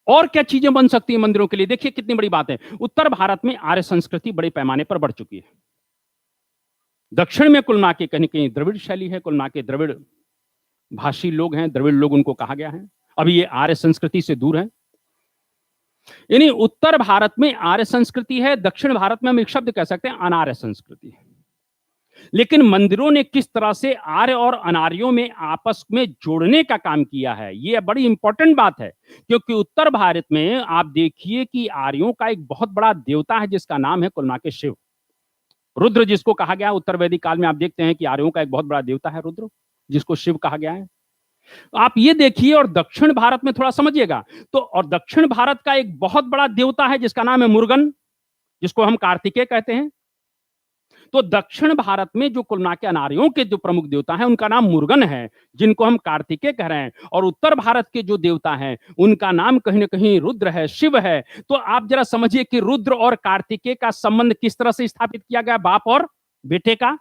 और क्या चीजें बन सकती है मंदिरों के लिए, देखिए कितनी बड़ी बात है। उत्तर भारत में आर्य संस्कृति बड़े पैमाने पर बढ़ चुकी है। दक्षिण में कुल मिला के कहीं कहीं द्रविड़ शैली है, कुल मिला के द्रविड़ भाषी लोग हैं, द्रविड़ लोग उनको कहा गया है। अभी ये आर्य संस्कृति से दूर है। यानी उत्तर भारत में आर्य संस्कृति है, दक्षिण भारत में हम एक शब्द कह सकते हैं अनार्य संस्कृति है। लेकिन मंदिरों ने किस तरह से आर्य और अनार्यों में आपस में जोड़ने का काम किया है, यह बड़ी इंपॉर्टेंट बात है। क्योंकि उत्तर भारत में आप देखिए कि आर्यों का एक बहुत बड़ा देवता है जिसका नाम है कुल मिला के शिव, रुद्र जिसको कहा गया। उत्तर वैदिक काल में आप देखते हैं कि आर्यों का एक बहुत बड़ा देवता है रुद्र, जिसको शिव कहा गया है। आप ये देखिए, और दक्षिण भारत में थोड़ा समझिएगा तो, और दक्षिण भारत का एक बहुत बड़ा देवता है जिसका नाम है मुर्गन, जिसको हम कार्तिकेय कहते हैं। तो दक्षिण भारत में जो कुल मिला के अनार्यों के जो प्रमुख देवता हैं उनका नाम मुर्गन है, जिनको हम कार्तिकेय कह रहे हैं। और उत्तर भारत के जो देवता हैं उनका नाम कहीं ना कहीं रुद्र है, शिव है। तो आप जरा समझिए कि रुद्र और कार्तिकेय का संबंध किस तरह से स्थापित किया गया, बाप और बेटे का।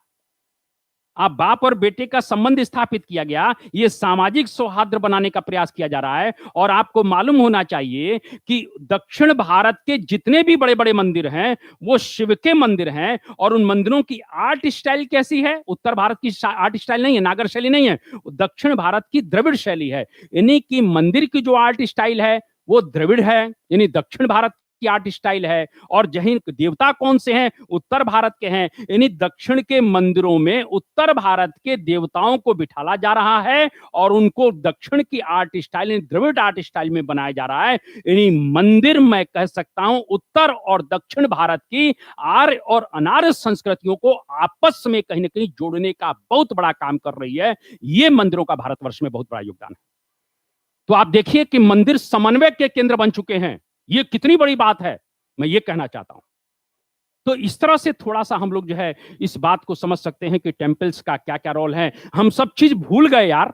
आप बाप और बेटे का संबंध स्थापित किया गया, यह सामाजिक सौहार्द बनाने का प्रयास किया जा रहा है। और आपको मालूम होना चाहिए कि दक्षिण भारत के जितने भी बड़े बड़े मंदिर हैं वो शिव के मंदिर हैं। और उन मंदिरों की आर्ट स्टाइल कैसी है? उत्तर भारत की आर्ट स्टाइल नहीं है, नागर शैली नहीं है, दक्षिण भारत की द्रविड़ शैली है। यानी कि मंदिर की जो आर्ट स्टाइल है वो द्रविड़ है, यानी दक्षिण भारत की आर्ट स्टाइल है। और जहीं देवता कौन से हैं? उत्तर भारत के हैं। यानी दक्षिण के मंदिरों में उत्तर भारत के देवताओं को बिठाला जा रहा है और उनको दक्षिण की art style, Dravida art style में बनाया जा रहा है। यानी मंदिर, मैं कह सकता हूं, उत्तर और दक्षिण भारत की आर्य और अनार्य संस्कृतियों को आपस में कहीं ना कहीं जोड़ने का बहुत बड़ा काम कर रही है। यह मंदिरों का भारतवर्ष में बहुत बड़ा योगदान है। तो आप देखिए कि मंदिर समन्वय के केंद्र बन चुके हैं, ये कितनी बड़ी बात है, मैं ये कहना चाहता हूं। तो इस तरह से थोड़ा सा हम लोग जो है इस बात को समझ सकते हैं कि टेम्पल्स का क्या क्या रोल है। हम सब चीज भूल गए यार।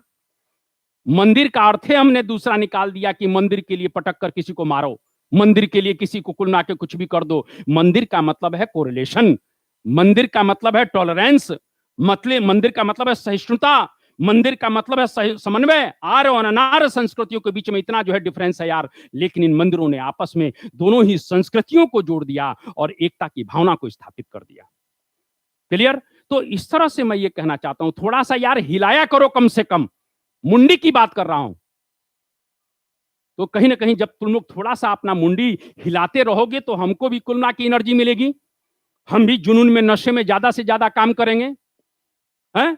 मंदिर का अर्थ है हमने दूसरा निकाल दिया कि मंदिर के लिए पटक कर किसी को मारो, मंदिर के लिए किसी को कुल मिला के कुछ भी कर दो। मंदिर का मतलब है कोरिलेशन, मंदिर का मतलब है टॉलरेंस, मतलब मंदिर का मतलब है सहिष्णुता, मंदिर का मतलब है समन्वय। आर्य और अनार्य संस्कृतियों के बीच में इतना जो है डिफरेंस है यार, लेकिन इन मंदिरों ने आपस में दोनों ही संस्कृतियों को जोड़ दिया और एकता की भावना को स्थापित कर दिया। क्लियर? तो इस तरह से मैं ये कहना चाहता हूं, थोड़ा सा यार हिलाया करो, कम से कम मुंडी की बात कर रहा हूं। तो कहीं ना कहीं जब तुम लोग थोड़ा सा अपना मुंडी हिलाते रहोगे तो हमको भी कुल मिला की एनर्जी मिलेगी, हम भी जुनून में, नशे में ज्यादा से ज्यादा काम करेंगे, हैं?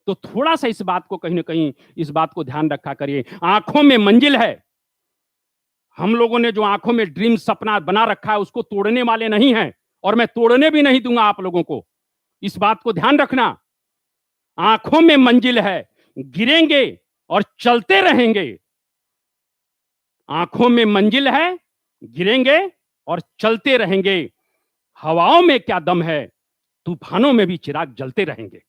तो थोड़ा सा इस बात को कहीं ना कहीं इस बात को ध्यान रखा करिए। आंखों में मंजिल है, हम लोगों ने जो आंखों में ड्रीम, सपना बना रखा है उसको तोड़ने वाले नहीं हैं, और मैं तोड़ने भी नहीं दूंगा आप लोगों को। इस बात को ध्यान रखना। आंखों में मंजिल है, गिरेंगे और चलते रहेंगे। आंखों में मंजिल है, गिरेंगे और चलते रहेंगे। हवाओं में क्या दम है, तूफानों में भी चिराग जलते रहेंगे।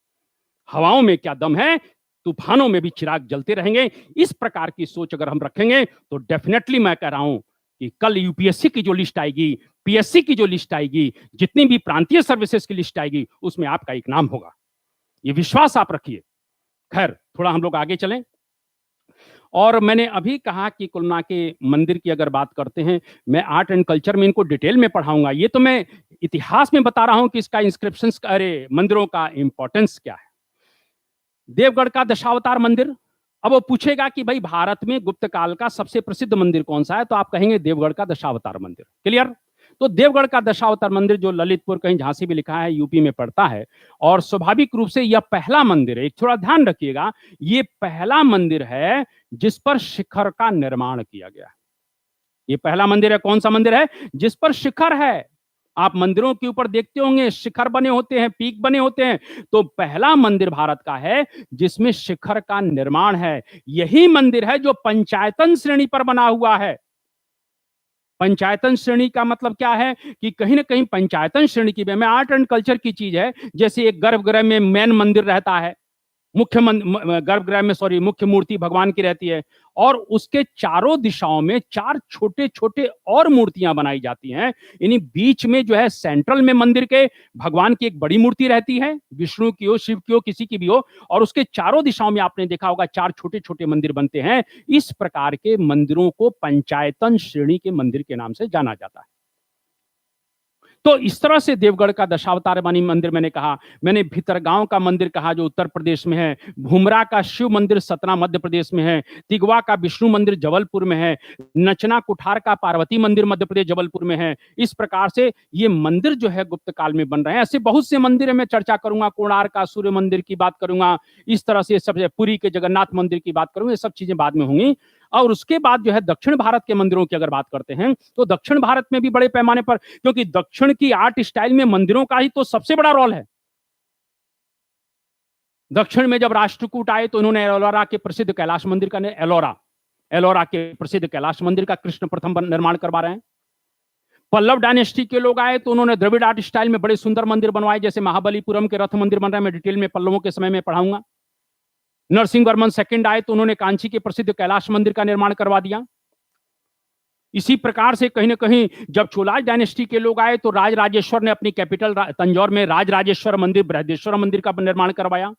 हवाओं में क्या दम है, तूफानों में भी चिराग जलते रहेंगे। इस प्रकार की सोच अगर हम रखेंगे तो डेफिनेटली मैं कह रहा हूं कि कल यूपीएससी की जो लिस्ट आएगी, पीएससी की जो लिस्ट आएगी, जितनी भी प्रांतीय सर्विसेज की लिस्ट आएगी, उसमें आपका एक नाम होगा, ये विश्वास आप रखिए। खैर, थोड़ा हम लोग आगे चलें। और मैंने अभी कहा कि कुल मिला के मंदिर की अगर बात करते हैं, मैं आर्ट एंड कल्चर में इनको डिटेल में पढ़ाऊंगा। ये तो मैं इतिहास में बता रहा हूं कि इसका इंस्क्रिप्शंस, अरे मंदिरों का इंपॉर्टेंस क्या है। देवगढ़ का दशावतार मंदिर। अब वो पूछेगा कि भाई भारत में गुप्त काल का सबसे प्रसिद्ध मंदिर कौन सा है, तो आप कहेंगे देवगढ़ का दशावतार मंदिर। क्लियर? तो देवगढ़ का दशावतार मंदिर जो ललितपुर कहीं झांसी में लिखा है, यूपी में पड़ता है, और स्वाभाविक रूप से यह पहला मंदिर है, एक थोड़ा ध्यान रखिएगा, ये पहला मंदिर है जिस पर शिखर का निर्माण किया गया। ये पहला मंदिर है, कौन सा मंदिर है जिस पर शिखर है। आप मंदिरों के ऊपर देखते होंगे शिखर बने होते हैं, पीक बने होते हैं, तो पहला मंदिर भारत का है जिसमें शिखर का निर्माण है। यही मंदिर है जो पंचायतन श्रेणी पर बना हुआ है। पंचायतन श्रेणी का मतलब क्या है कि कहीं ना कहीं पंचायतन श्रेणी की में आर्ट एंड कल्चर की चीज है। जैसे एक गर्भगृह में मेन मंदिर रहता है, मुख्य गर्भगृह में मुख्य मूर्ति भगवान की रहती है, और उसके चारों दिशाओं में 4 छोटे छोटे और मूर्तियां बनाई जाती हैं। यानी बीच में जो है सेंट्रल में मंदिर के भगवान की एक बड़ी मूर्ति रहती है, विष्णु की हो, शिव की हो, किसी की भी हो, और उसके चारों दिशाओं में आपने देखा होगा 4 छोटे छोटे मंदिर बनते हैं। इस प्रकार के मंदिरों को पंचायतन श्रेणी के मंदिर के नाम से जाना जाता है। तो इस तरह से देवगढ़ का दशावतार वाणी मंदिर मैंने कहा, मैंने भीतरगांव का मंदिर कहा जो उत्तर प्रदेश में है, भुमरा का शिव मंदिर सतना मध्य प्रदेश में है, तिगवा का विष्णु मंदिर जबलपुर में है, नचना कुठार का पार्वती मंदिर मध्य प्रदेश जबलपुर में है। इस प्रकार से ये मंदिर जो है गुप्त काल में बन रहे हैं। ऐसे बहुत से मंदिर है, मैं चर्चा करूंगा, कोणार्क का सूर्य मंदिर की बात करूंगा, इस तरह से सब पुरी के जगन्नाथ मंदिर की बात करूंगा, ये सब चीजें बाद में होंगी। और उसके बाद जो है दक्षिण भारत के मंदिरों की अगर बात करते हैं तो दक्षिण भारत में भी बड़े पैमाने पर, क्योंकि दक्षिण की आर्ट स्टाइल में मंदिरों का ही तो सबसे बड़ा रोल है। दक्षिण में जब राष्ट्रकूट आए तो उन्होंने एलोरा के प्रसिद्ध कैलाश मंदिर का एलोरा के प्रसिद्ध कैलाश मंदिर का कृष्ण प्रथम निर्माण करवा रहे हैं। पल्लव डायनेस्टी के लोग आए तो उन्होंने द्रविड़ आर्ट स्टाइल में बड़े सुंदर मंदिर बनवाए, जैसे महाबलीपुरम के रथ मंदिर बन रहे हैं, मैं डिटेल में पल्लवों के समय में पढ़ाऊंगा। नरसिंह वर्मन सेकंड आए तो उन्होंने कांची के प्रसिद्ध कैलाश मंदिर का निर्माण करवा दिया। इसी प्रकार से कहीं ना कहीं जब चोलाज डायनेस्टी के लोग आए तो राज राजेश्वर ने अपनी कैपिटल तंजौर में राज राजेश्वर मंदिर, बृहदेश्वर मंदिर का निर्माण करवाया।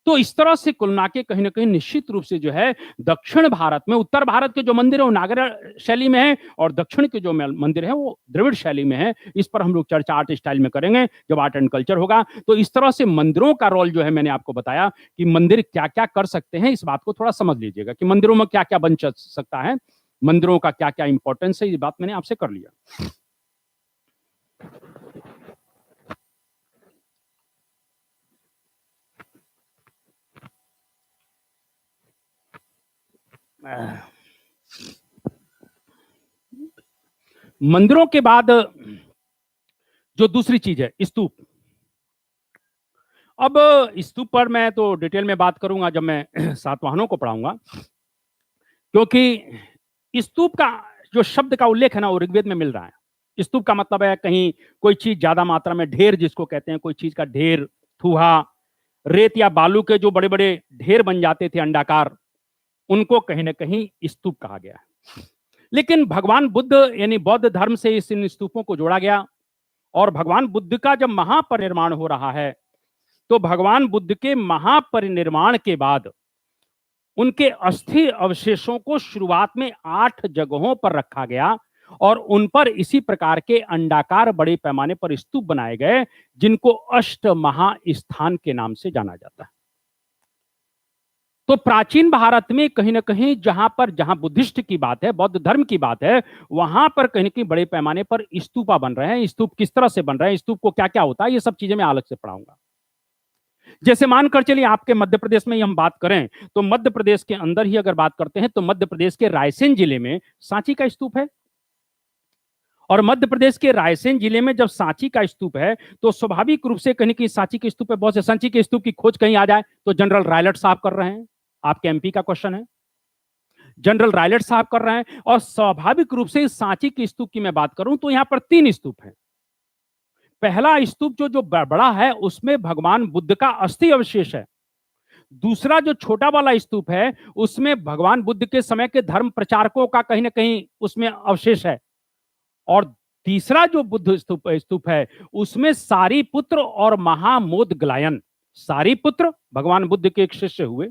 तो इस तरह से कुल मिला के कहीं ना कहीं निश्चित रूप से जो है दक्षिण भारत में, उत्तर भारत के जो मंदिर है वो नागर शैली में है, और दक्षिण के जो मंदिर है वो द्रविड़ शैली में है। इस पर हम लोग चर्चा आर्ट स्टाइल में करेंगे जब आर्ट एंड कल्चर होगा। तो इस तरह से मंदिरों का रोल जो है, मैंने आपको बताया कि मंदिर क्या क्या कर सकते हैं, इस बात को थोड़ा समझ लीजिएगा कि मंदिरों में क्या क्या बन सकता है, मंदिरों का क्या क्या इंपॉर्टेंस है, ये बात मैंने आपसे कर लिया। मंदिरों के बाद जो दूसरी चीज है स्तूप। अब स्तूप पर मैं तो डिटेल में बात करूंगा जब मैं सातवाहनों को पढ़ाऊंगा, क्योंकि स्तूप का जो शब्द का उल्लेख है ना वो ऋग्वेद में मिल रहा है। स्तूप का मतलब है कहीं कोई चीज ज्यादा मात्रा में, ढेर जिसको कहते हैं, कोई चीज का ढेर, थूहा, रेत या बालू के जो बड़े बड़े ढेर बन जाते थे अंडाकार, उनको कहीं ना कहीं स्तूप कहा गया है। लेकिन भगवान बुद्ध यानी बौद्ध धर्म से इस इन स्तूपों को जोड़ा गया, और भगवान बुद्ध का जब महापरिनिर्वाण हो रहा है तो भगवान बुद्ध के महापरिनिर्वाण के बाद उनके अस्थि अवशेषों को शुरुआत में 8 जगहों पर रखा गया, और उन पर इसी प्रकार के अंडाकार बड़े पैमाने पर स्तूप बनाए गए, जिनको अष्ट महास्थान के नाम से जाना जाता है। तो प्राचीन भारत में कहीं ना कहीं जहां बुद्धिस्ट की बात है, बौद्ध धर्म की बात है, वहां पर कहीं ना कहीं बड़े पैमाने पर स्तूपा बन रहे हैं। स्तूप किस तरह से बन रहे हैं, स्तूप को क्या क्या होता है, ये सब चीजें मैं अलग से पढ़ाऊंगा। जैसे मानकर चलिए आपके मध्य प्रदेश में ही हम बात करें तो मध्य प्रदेश के अंदर ही अगर बात करते हैं तो मध्य प्रदेश के रायसेन जिले में सांची का स्तूप है। और मध्य प्रदेश के रायसेन जिले में जब सांची का स्तूप है तो स्वाभाविक रूप से कहीं कहीं सांची के स्तूप है, बहुत से सांची के स्तूप की खोज कहीं आ जाए तो जनरल रायलट साहब कर रहे हैं, आपके एमपी का क्वेश्चन है, जनरल रायलट साहब कर रहे हैं। और स्वाभाविक रूप से सांची के स्तूप की मैं बात करूं तो यहां पर 3 स्तूप है। पहला स्तूप जो बड़ा है उसमें भगवान बुद्ध का अस्थि अवशेष है। दूसरा जो छोटा वाला स्तूप है उसमें भगवान बुद्ध के समय के धर्म प्रचारकों का कहीं ना कहीं उसमें अवशेष है। और तीसरा जो बुद्ध स्तूप है उसमें सारीपुत्र और महामोदगलायन, सारीपुत्र भगवान बुद्ध के एक शिष्य हुए।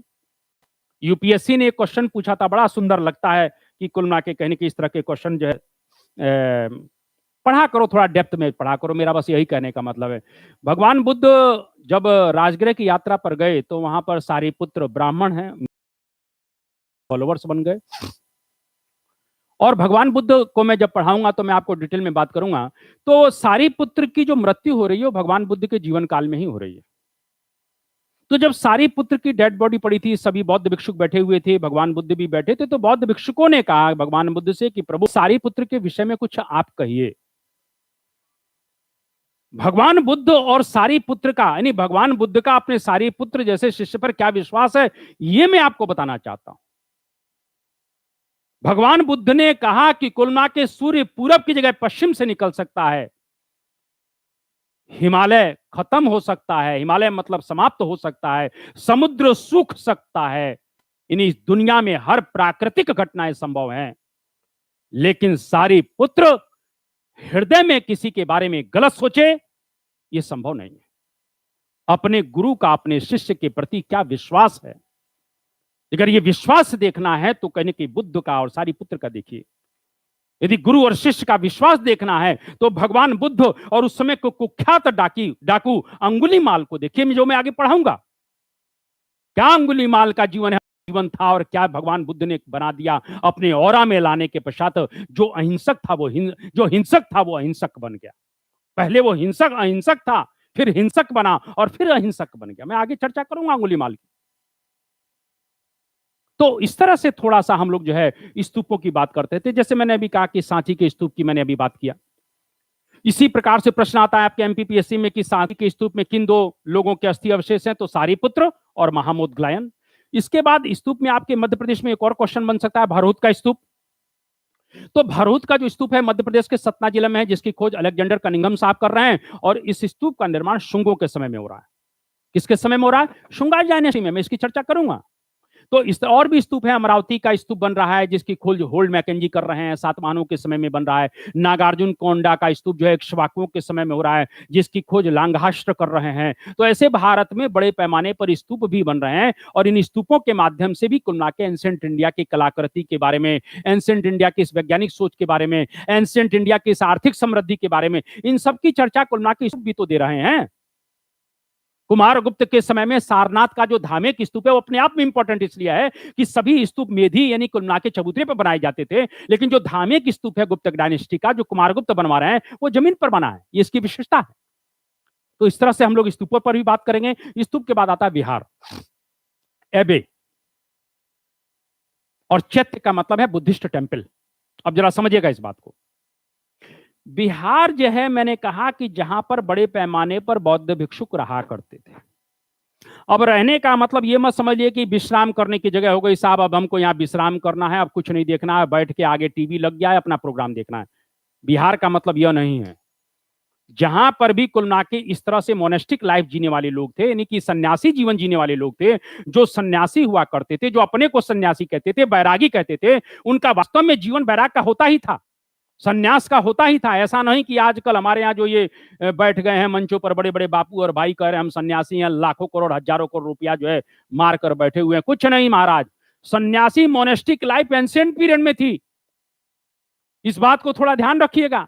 यूपीएससी ने एक क्वेश्चन पूछा था, बड़ा सुंदर लगता है कि कुल मिला के कहने की इस तरह के क्वेश्चन जो है पढ़ा करो, थोड़ा डेप्थ में पढ़ा करो, मेरा बस यही कहने का मतलब है। भगवान बुद्ध जब राजगृह की यात्रा पर गए तो वहां पर सारीपुत्र ब्राह्मण हैं, फॉलोवर्स बन गए, और भगवान बुद्ध को मैं जब पढ़ाऊंगा तो मैं आपको डिटेल में बात करूंगा। तो सारीपुत्र की जो मृत्यु हो रही है वो भगवान बुद्ध के जीवन काल में ही हो रही है। तो जब सारीपुत्र की डेड बॉडी पड़ी थी, सभी बौद्ध भिक्षुक बैठे हुए थे, भगवान बुद्ध भी बैठे थे, तो बौद्ध भिक्षुकों ने कहा भगवान बुद्ध से कि प्रभु सारीपुत्र के विषय में कुछ आप कहिए। भगवान बुद्ध और सारीपुत्र का, यानी भगवान बुद्ध का अपने सारीपुत्र जैसे शिष्य पर क्या विश्वास है, यह मैं आपको बताना चाहता हूं। भगवान बुद्ध ने कहा कि कुलना के सूर्य पूरब की जगह पश्चिम से निकल सकता है, हिमालय खत्म हो सकता है, हिमालय मतलब समाप्त हो सकता है, समुद्र सूख सकता है, इस दुनिया में हर प्राकृतिक घटनाएं संभव हैं, लेकिन सारी पुत्र हृदय में किसी के बारे में गलत सोचे, यह संभव नहीं है। अपने गुरु का अपने शिष्य के प्रति क्या विश्वास है, अगर यह विश्वास देखना है तो कहने कि बुद्ध का और सारी पुत्र का देखिए। यदि गुरु और शिष्य का विश्वास देखना है तो भगवान बुद्ध और उस समय को कुख्यात डाकू अंगुलीमाल को देखिए, जो मैं आगे पढ़ाऊंगा। क्या अंगुलीमाल का जीवन था और क्या भगवान बुद्ध ने बना दिया अपने औरा में लाने के पश्चात। जो अहिंसक था वो जो हिंसक था वो अहिंसक बन गया। पहले वो अहिंसक था, फिर हिंसक बना और फिर अहिंसक बन गया। मैं आगे चर्चा करूंगा अंगुलीमाल की। तो इस तरह से थोड़ा सा हम लोग जो है स्तूपों की बात करते थे। जैसे मैंने अभी कहा कि सांची के स्तूप की मैंने अभी बात किया। इसी प्रकार से प्रश्न आता है आपके एमपीपीएससी में कि सांची के स्तूप में किन दो लोगों के अस्थि अवशेष हैं, तो सारीपुत्र और महामोदग्लायन। इसके बाद स्तूप में आपके मध्य प्रदेश में एक और क्वेश्चन बन सकता है, भरहुत का स्तूप। तो भरहुत का जो स्तूप है मध्य प्रदेश के सतना जिले में है, जिसकी खोज अलेक्जेंडर कनिंघम साहब कर रहे हैं, और इस स्तूप का निर्माण शुंगों के समय में हो रहा है। किसके समय में हो रहा है? शुंगार डायनेस्टी में। मैं इसकी चर्चा करूंगा। तो इस और भी स्तूप है, अमरावती का स्तूप बन रहा है जिसकी खोज होल्ड मैकेंजी कर रहे हैं, सातवाहनों के समय में बन रहा है। नागार्जुन कोंडा का स्तूप जो है इक्ष्वाकुओं के समय में हो रहा है, जिसकी खोज लांघाष्ट्र कर रहे हैं। तो ऐसे भारत में बड़े पैमाने पर स्तूप भी बन रहे हैं, और इन स्तूपों के माध्यम से भी कुल के एंशिएंट इंडिया की कलाकृति के बारे में, एंशिएंट इंडिया की इस वैज्ञानिक सोच के बारे में, एंशिएंट इंडिया की इस आर्थिक समृद्धि के बारे में, इन सब की चर्चा कुल के स्तूप भी तो दे रहे हैं। कुमारगुप्त के समय में सारनाथ का जो धार्मिक स्तूप है वो अपने आप में इंपॉर्टेंट इसलिए है कि सभी स्तूप मेधी यानी कुलना के चबूतरे पर बनाए जाते थे, लेकिन जो धार्मिक स्तूप है गुप्त डायनेस्टी का जो कुमारगुप्त बनवा रहे हैं वो जमीन पर बना है, ये इसकी विशेषता है। तो इस तरह से हम लोग स्तूपों पर भी बात करेंगे। स्तूप के बाद आता है विहार, एबे, और चैत्य का मतलब है बुद्धिस्ट टेम्पल। अब जरा समझिएगा इस बात को। बिहार जो है, मैंने कहा कि जहां पर बड़े पैमाने पर बौद्ध भिक्षुक रहा करते थे। अब रहने का मतलब ये मत समझिए कि विश्राम करने की जगह हो गई, साहब अब हमको यहाँ विश्राम करना है, अब कुछ नहीं देखना है, बैठ के आगे टीवी लग गया है, अपना प्रोग्राम देखना है। बिहार का मतलब यह नहीं है। जहां पर भी कुल मिला के इस तरह से मोनेस्टिक लाइफ जीने वाले लोग थे, यानी कि सन्यासी जीवन जीने वाले लोग थे, जो सन्यासी हुआ करते थे, जो अपने को सन्यासी कहते थे, बैरागी कहते थे, उनका वास्तव में जीवन बैराग का होता ही था, सन्यास का होता ही था। ऐसा नहीं कि आजकल हमारे यहाँ जो ये बैठ गए हैं मंचों पर बड़े बड़े बापू और भाई कह रहे हैं हम सन्यासी हैं, लाखों करोड़ हजारों करोड़ रुपया जो है मार कर बैठे हुए हैं। कुछ नहीं महाराज, सन्यासी मोनेस्टिक लाइफ एंशिएंट पीरियड में थी, इस बात को थोड़ा ध्यान रखिएगा।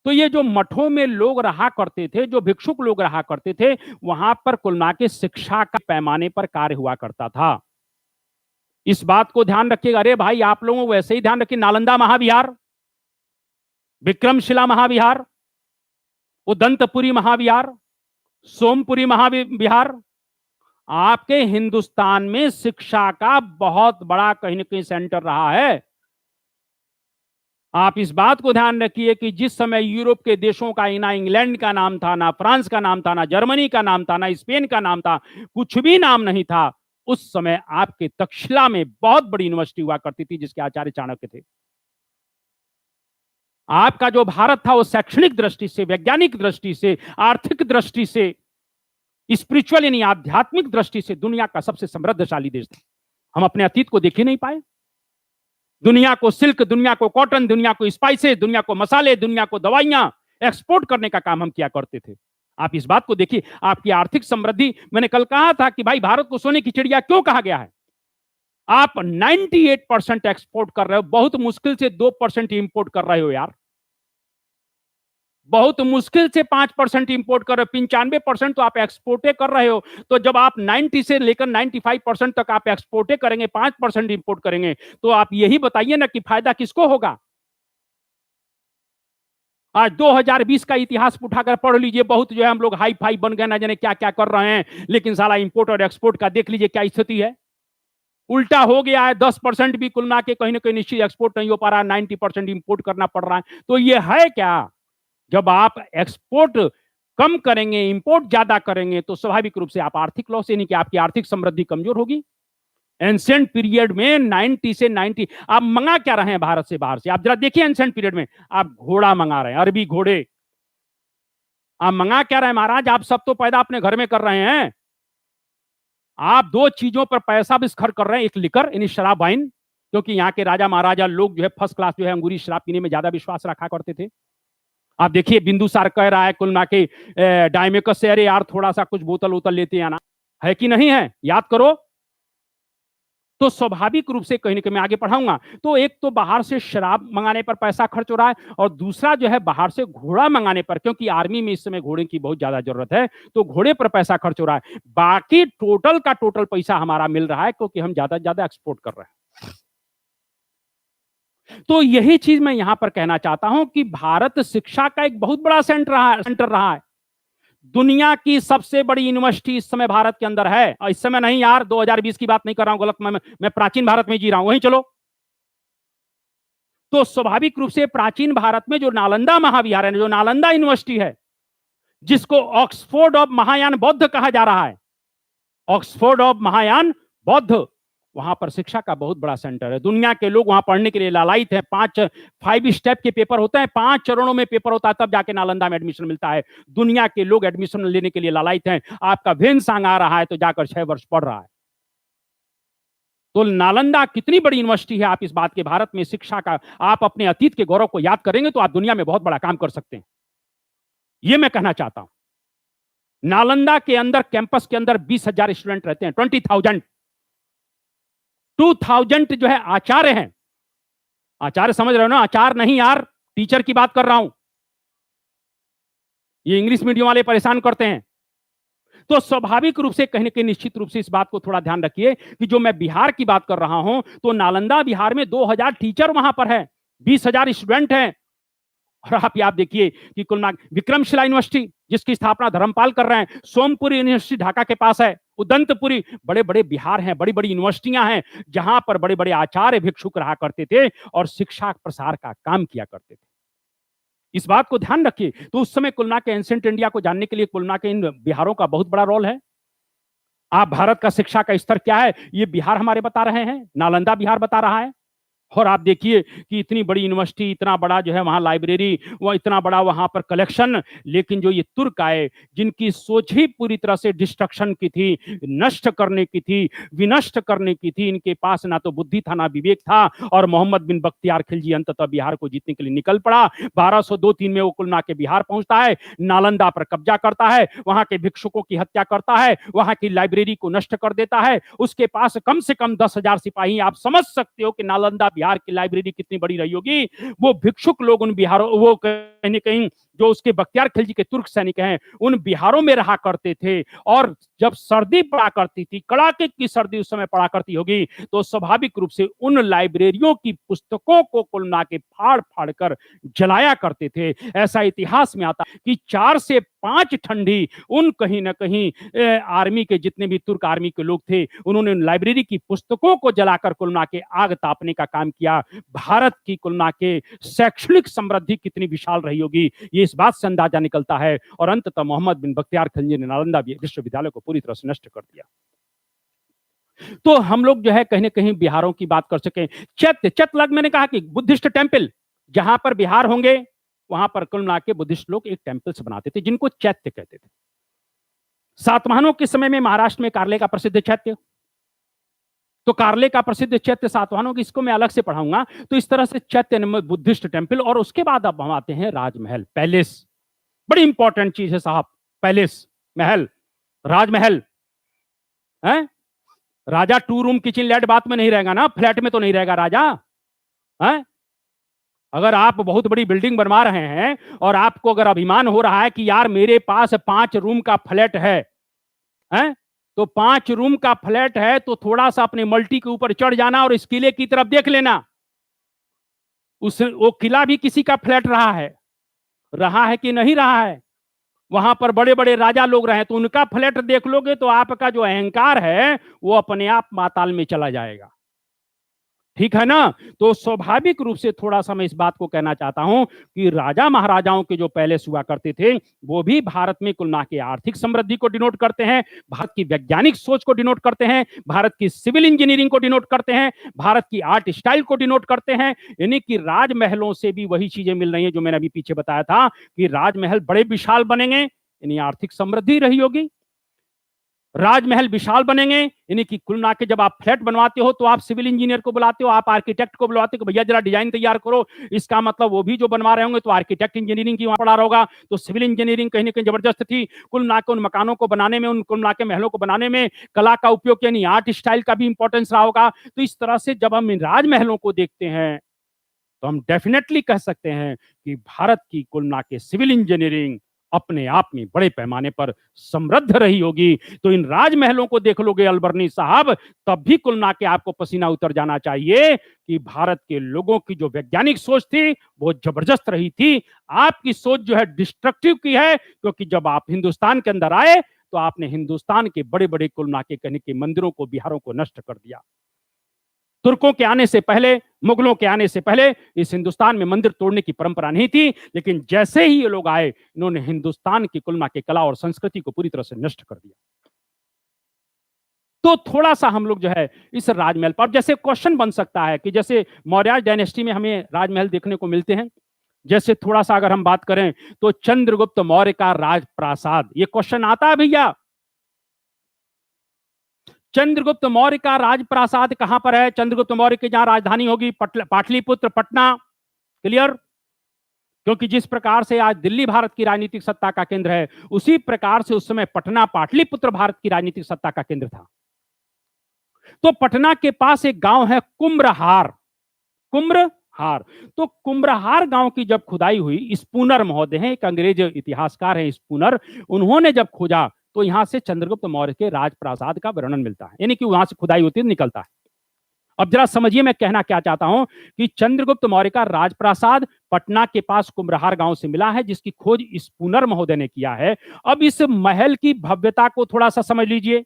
तो ये जो मठों में लोग रहा करते थे, जो भिक्षुक लोग रहा करते थे, वहां पर कुल मिला के शिक्षा का पैमाने पर कार्य हुआ करता था। इस बात को ध्यान रखिएगा। अरे भाई आप लोगों को वैसे ही ध्यान रखिए, नालंदा महाविहार, विक्रमशिला महाविहार, उदंतपुरी महाविहार, सोमपुरी महाविहार, आपके हिंदुस्तान में शिक्षा का बहुत बड़ा कहीं न कहीं सेंटर रहा है। आप इस बात को ध्यान रखिए कि जिस समय यूरोप के देशों का ना इंग्लैंड का नाम था, ना फ्रांस का नाम था, ना जर्मनी का नाम था, ना स्पेन का नाम था, कुछ भी नाम नहीं था, उस समय आपके तक्षशिला में बहुत बड़ी यूनिवर्सिटी हुआ करती थी जिसके आचार्य चाणक्य थे। आपका जो भारत था वो शैक्षणिक दृष्टि से, वैज्ञानिक दृष्टि से, आर्थिक दृष्टि से, स्पिरिचुअल यानी आध्यात्मिक दृष्टि से दुनिया का सबसे समृद्धशाली देश था। हम अपने अतीत को देख ही नहीं पाए। दुनिया को सिल्क, दुनिया को कॉटन, दुनिया को स्पाइसेस, दुनिया को मसाले, दुनिया को दवाइयां एक्सपोर्ट करने का काम हम किया करते थे। आप इस बात को देखिए, आपकी आर्थिक समृद्धि, मैंने कल कहा था कि भाई भारत को सोने की चिड़िया क्यों कहा गया है। आप 98% एक्सपोर्ट कर रहे हो, बहुत मुश्किल से 2% इंपोर्ट कर रहे हो यार। बहुत मुश्किल से 5% इंपोर्ट कर रहे हो, 95% तो आप एक्सपोर्टे कर रहे हो। तो जब आप 90 से लेकर 95% तक आप एक्सपोर्टे करेंगे, 5% इंपोर्ट करेंगे, तो आप यही बताइए ना कि फायदा किसको होगा। आज 2020 का इतिहास उठाकर पढ़ लीजिए, बहुत जो है हम लोग हाई फाई बन गए, ना जाने क्या क्या कर रहे हैं, लेकिन साला इंपोर्ट और एक्सपोर्ट का देख लीजिए क्या स्थिति है। उल्टा हो गया है, 10% भी कुल मिला के कहीं ना कहीं निश्चित एक्सपोर्ट नहीं हो पा रहा है, 90% इंपोर्ट करना पड़ रहा है। तो ये है क्या, जब आप एक्सपोर्ट कम करेंगे, इंपोर्ट ज्यादा करेंगे, तो स्वाभाविक रूप से आप आर्थिक लॉस, यानी कि आपकी आर्थिक समृद्धि कमजोर होगी। एंशिएंट पीरियड में 90 से 90 आप मंगा क्या रहे हैं भारत से, बाहर से आप जरा देखिए। एंशिएंट पीरियड में आप घोड़ा मंगा रहे हैं, अरबी घोड़े। आप मंगा क्या रहे हैं महाराज, आप सब तो पैदा अपने घर में कर रहे हैं। आप दो चीजों पर पैसा भी खर्च कर रहे हैं, एक लिकर यानी शराब वाइन, क्योंकि यहाँ के राजा महाराजा लोग जो है फर्स्ट क्लास जो है अंगूरी शराब पीने में ज्यादा विश्वास रखा करते थे। आप देखिए बिंदुसार कह रहा है कुल ना के डायमेकस से, अरे यार थोड़ा सा कुछ बोतल उतल लेते आना, है कि नहीं है, याद करो। तो स्वाभाविक रूप से कहीं ना कहीं मैं आगे पढ़ाऊंगा। तो एक तो बाहर से शराब मंगाने पर पैसा खर्च हो रहा है, और दूसरा जो है बाहर से घोड़ा मंगाने पर, क्योंकि आर्मी में इस समय घोड़े की बहुत ज्यादा जरूरत है, तो घोड़े पर पैसा खर्च हो रहा है। बाकी टोटल का टोटल पैसा हमारा मिल रहा है क्योंकि हम ज्यादा से ज्यादा एक्सपोर्ट कर रहे हैं। तो यही चीज मैं यहां पर कहना चाहता हूं कि भारत शिक्षा का एक बहुत बड़ा सेंटर रहा है। दुनिया की सबसे बड़ी यूनिवर्सिटी इस समय भारत के अंदर है, और इस समय नहीं यार, 2020 की बात नहीं कर रहा हूं, गलत मैं प्राचीन भारत में जी रहा हूं, वहीं चलो। तो स्वाभाविक रूप से प्राचीन भारत में जो नालंदा महाविहार है, जो नालंदा यूनिवर्सिटी है, जिसको ऑक्सफोर्ड ऑफ महायान बौद्ध कहा जा रहा है, ऑक्सफोर्ड ऑफ महायान बौद्ध, वहां पर शिक्षा का बहुत बड़ा सेंटर है। दुनिया के लोग वहां पढ़ने के लिए लालायित हैं। 5 स्टेप के पेपर होते हैं, 5 चरणों में पेपर होता है, तब जाके नालंदा में एडमिशन मिलता है। दुनिया के लोग एडमिशन लेने के लिए लालायित हैं। आपका वेनसांग आ रहा है तो जाकर 6 वर्ष पढ़ रहा है। तो नालंदा कितनी बड़ी यूनिवर्सिटी है, आप इस बात के, भारत में शिक्षा का आप अपने अतीत के गौरव को याद करेंगे तो आप दुनिया में बहुत बड़ा काम कर सकते हैं, यह मैं कहना चाहता हूं। नालंदा के अंदर, कैंपस के अंदर 20,000 स्टूडेंट रहते हैं, 20,000। 2000 जो है आचार्य हैं। आचार्य समझ रहे हो ना, आचार्य नहीं यार, टीचर की बात कर रहा हूं। ये इंग्लिश मीडियम वाले परेशान करते हैं। तो स्वाभाविक रूप से कहीं ना कहीं निश्चित रूप से इस बात को थोड़ा ध्यान रखिए कि जो मैं बिहार की बात कर रहा हूं, तो नालंदा बिहार में 2000 टीचर वहां पर है, 20,000 स्टूडेंट हैं। और आप देखिए कि विक्रमशिला यूनिवर्सिटी जिसकी स्थापना धर्मपाल कर रहे हैं, सोमपुरी यूनिवर्सिटी ढाका के पास है, उदंतपुरी, बड़े बड़े बिहार हैं, बड़ी बड़ी यूनिवर्सिटियां हैं, जहां पर बड़े बड़े आचार्य भिक्षुक रहा करते थे और शिक्षा प्रसार का काम किया करते थे। इस बात को ध्यान रखिए। तो उस समय कुलना के एंशिएंट इंडिया को जानने के लिए कुलना के इन बिहारों का बहुत बड़ा रोल है। आप भारत का शिक्षा का स्तर क्या है, ये बिहार हमारे बता रहे हैं, नालंदा बिहार बता रहा है। और आप देखिए कि इतनी बड़ी यूनिवर्सिटी, इतना बड़ा जो है वहां लाइब्रेरी, वो इतना बड़ा वहां पर कलेक्शन, लेकिन जो ये तुर्क आए, जिनकी सोच ही पूरी तरह से डिस्ट्रक्शन की थी, नष्ट करने की थी, विनष्ट करने की थी, इनके पास ना तो बुद्धि था ना विवेक था। और मोहम्मद बिन बख्तियार खिलजी अंततः बिहार को जीतने के लिए निकल पड़ा। 1202-3 में वो कुल के बिहार पहुंचता है, नालंदा पर कब्जा करता है, वहां के भिक्षुकों की हत्या करता है, वहां की लाइब्रेरी को नष्ट कर देता है। उसके पास कम से कम 10,000 सिपाही। आप समझ सकते हो कि नालंदा बिहार की लाइब्रेरी कितनी बड़ी रही होगी। वो भिक्षुक लोग उन बिहारों, वो कहीं न कहीं जो उसके बख्तियार खिलजी के तुर्क सैनिक हैं, उन बिहारों में रहा करते थे। और जब सर्दी पड़ा करती थी, कड़ाके की सर्दी उस समय पड़ा करती होगी, तो स्वाभाविक रूप से उन लाइब्रेरियों की पुस्तकों को कुल मिला के फाड़ फाड़ कर जलाया करते थे। ऐसा इतिहास में आता कि 4 से 5 ठंडी उन कहीं ना कहीं आर्मी के, जितने भी तुर्क आर्मी के लोग थे, उन्होंने लाइब्रेरी की पुस्तकों को जलाकर कुल मिला के आग तापने का काम किया। भारत की कुल मिला के शैक्षणिक समृद्धि कितनी विशाल रही होगी, ये इस बात से अंदाजा निकलता है। और अंततः मोहम्मद बिन बख्तियार खिलजी ने नालंदा विश्वविद्यालय को पूरी तरह से नष्ट कर दिया। तो हम लोग जो है कहीं ना कहीं बिहारों की बात कर सके। चतलग मैंने कहा कि बुद्धिस्ट टेम्पल, जहां पर बिहार होंगे वहां पर कुल मिला के बुद्धिस्ट लोग एक टेम्पल्स बनाते थे, जिनको चैत्य कहते थे। सातवाहनों के समय में महाराष्ट्र में कार्ले का प्रसिद्ध चैत्य, तो कार्ले का प्रसिद्ध चैत्य सातवाहनों की, इसको मैं अलग से पढ़ाऊंगा। तो इस तरह से चैत्य बुद्धिस्ट टेम्पल। और उसके बाद अब हम आते हैं राजमहल, पैलेस। बड़ी इंपॉर्टेंट चीज है साहब, पैलेस, महल, राजमहल है। राजा 2 रूम किचन लेट बात में नहीं रहेगा ना, फ्लैट में तो नहीं रहेगा राजा है। अगर आप बहुत बड़ी बिल्डिंग बनवा रहे हैं और आपको अगर अभिमान हो रहा है कि यार मेरे पास 5 रूम का फ्लैट है, तो 5 रूम का फ्लैट है तो थोड़ा सा अपने मल्टी के ऊपर चढ़ जाना और इस किले की तरफ देख लेना। वो किला भी किसी का फ्लैट रहा है कि नहीं रहा है। वहां पर बड़े बड़े राजा लोग रहे तो उनका फ्लैट देख लोगे तो आपका जो अहंकार है वो अपने आप माताल में चला जाएगा। ठीक है ना। तो स्वाभाविक रूप से थोड़ा सा मैं इस बात को कहना चाहता हूं कि राजा महाराजाओं के जो पैलेस हुआ करते थे वो भी भारत में कुल मिला के आर्थिक समृद्धि को डिनोट करते हैं, भारत की वैज्ञानिक सोच को डिनोट करते हैं, भारत की सिविल इंजीनियरिंग को डिनोट करते हैं, भारत की आर्ट स्टाइल को डिनोट करते हैं। यानी कि राजमहलों से भी वही चीजें मिल रही हैं जो मैंने अभी पीछे बताया था कि राजमहल बड़े विशाल बनेंगे, यानी आर्थिक समृद्धि रही होगी। राजमहल विशाल बनेंगे, यानी कि कुल मिला के जब आप फ्लैट बनवाते हो तो आप सिविल इंजीनियर को बुलाते हो, आप आर्किटेक्ट को बुलाते हो भैया जरा डिजाइन तैयार करो। इसका मतलब वो भी जो बनवा रहे होंगे तो आर्किटेक्ट इंजीनियरिंग की वहां पढ़ा होगा, तो सिविल इंजीनियरिंग कहीं ना कहीं जबरदस्त थी। कुल मिला के उन मकानों को बनाने में, उन कुल मिला के महलों को बनाने में कला का उपयोग यानी आर्ट स्टाइल का भी इंपॉर्टेंस रहा होगा। तो इस तरह से जब हम इन राजमहलों को देखते हैं तो हम डेफिनेटली कह सकते हैं कि भारत की कुल मिला के सिविल इंजीनियरिंग अपने आप में बड़े पैमाने पर समृद्ध रही होगी। तो इन राजमहलों को देख लोगे अलबर्नी साहब, तब भी कुल मिला के आपको पसीना उतर जाना चाहिए कि भारत के लोगों की जो वैज्ञानिक सोच थी वो जबरदस्त रही थी। आपकी सोच जो है डिस्ट्रक्टिव की है, क्योंकि जब आप हिंदुस्तान के अंदर आए तो आपने हिंदुस्तान के बड़े बड़े कुल मिला के कहने के मंदिरों को, बिहारों को नष्ट कर दिया। तुर्कों के आने से पहले, मुगलों के आने से पहले इस हिंदुस्तान में मंदिर तोड़ने की परंपरा नहीं थी, लेकिन जैसे ही ये लोग आए इन्होंने हिंदुस्तान की कुल मिला के कला और संस्कृति को पूरी तरह से नष्ट कर दिया। तो थोड़ा सा हम लोग जो है इस राजमहल पर, जैसे क्वेश्चन बन सकता है कि जैसे मौर्य डायनेस्टी में हमें राजमहल देखने को मिलते हैं, जैसे थोड़ा सा अगर हम बात करें तो चंद्रगुप्त मौर्य का राजप्रासाद, ये क्वेश्चन आता है भैया। चंद्रगुप्त मौर्य का राजप्रासाद कहां पर है? चंद्रगुप्त मौर्य की जहां राजधानी होगी पाटलिपुत्र, पटना। क्लियर? क्योंकि जिस प्रकार से आज दिल्ली भारत की राजनीतिक सत्ता का केंद्र है, उसी प्रकार से उस समय पटना, पाटलिपुत्र भारत की राजनीतिक सत्ता का केंद्र था। तो पटना के पास एक गांव है कुम्रहार। कुम्रहार, तो कुम्रहार गांव की जब खुदाई हुई, स्पूनर महोदय हैं, एक अंग्रेज इतिहासकार हैं स्पूनर, उन्होंने जब खोजा तो यहां से चंद्रगुप्त मौर्य के राजप्रासाद का वर्णन मिलता है, यानी कि वहां से खुदाई होती है, निकलता है। अब जरा समझिए मैं कहना क्या चाहता हूं कि चंद्रगुप्त मौर्य का राजप्रासाद पटना के पास कुम्रहार गांव से मिला है, जिसकी खोज स्पूनर महोदय ने किया है। अब इस महल की भव्यता को थोड़ा सा समझ लीजिए।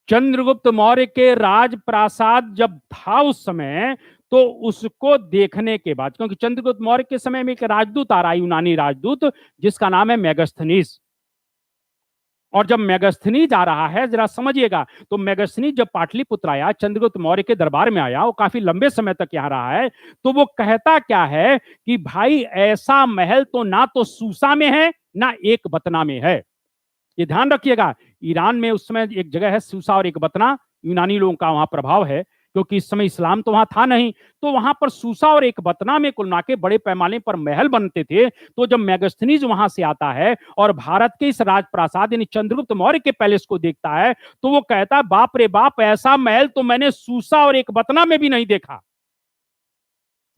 चंद्रगुप्त मौर्य के राजप्रासाद जब था उस समय, तो उसको देखने के बाद, क्योंकि चंद्रगुप्त मौर्य के समय में एक राजदूत आ रहा है, यूनानी राजदूत, जिसका नाम है मेगास्थनीज। और जब मेगास्थनीज आ रहा है, जरा समझिएगा, तो मेगास्थनीज जब पाटलिपुत्र आया, चंद्रगुप्त मौर्य के दरबार में आया, वो काफी लंबे समय तक यहाँ रहा है, तो वो कहता क्या है कि भाई ऐसा महल तो ना तो सूसा में है ना एक बतना में है। ये ध्यान रखिएगा, ईरान में उस समय एक जगह है सूसा और एक बतना, यूनानी लोगों का वहां प्रभाव है, क्योंकि इस समय इस्लाम तो वहां था नहीं, तो वहां पर सूसा और एक बतना में कुल मिला के बड़े पैमाने पर महल बनते थे। तो जब मेगास्थनीज वहां से आता है और भारत के इस राजप्रासाद यानी चंद्रगुप्त मौर्य के पैलेस को देखता है, तो वो कहता है बाप रे बाप, ऐसा महल तो मैंने सूसा और एक बतना में भी नहीं देखा।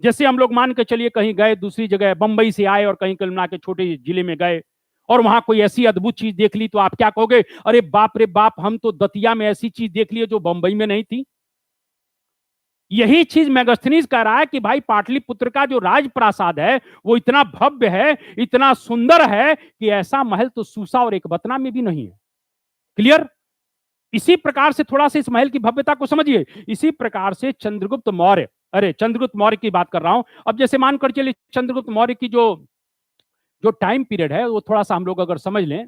जैसे हम लोग मान के चलिए कहीं गए दूसरी जगह, बंबई से आए और कहीं कुल मिला के छोटे जिले में गए और वहां कोई ऐसी अद्भुत चीज देख ली, तो आप क्या कहोगे? अरे बाप रे बाप, हम तो दतिया में ऐसी चीज देख ली जो बंबई में नहीं थी। यही चीज मेगास्थनीज कह रहा है कि भाई पाटलिपुत्र का जो राजप्रासाद है वो इतना भव्य है, इतना सुंदर है कि ऐसा महल तो सूसा और एक बतना में भी नहीं है। क्लियर? इसी प्रकार से थोड़ा सा इस महल की भव्यता को समझिए। इसी प्रकार से चंद्रगुप्त मौर्य, अरे चंद्रगुप्त मौर्य की बात कर रहा हूं। अब जैसे मानकर चलिए चंद्रगुप्त मौर्य की जो जो टाइम पीरियड है वो थोड़ा सा हम लोग अगर समझ लें,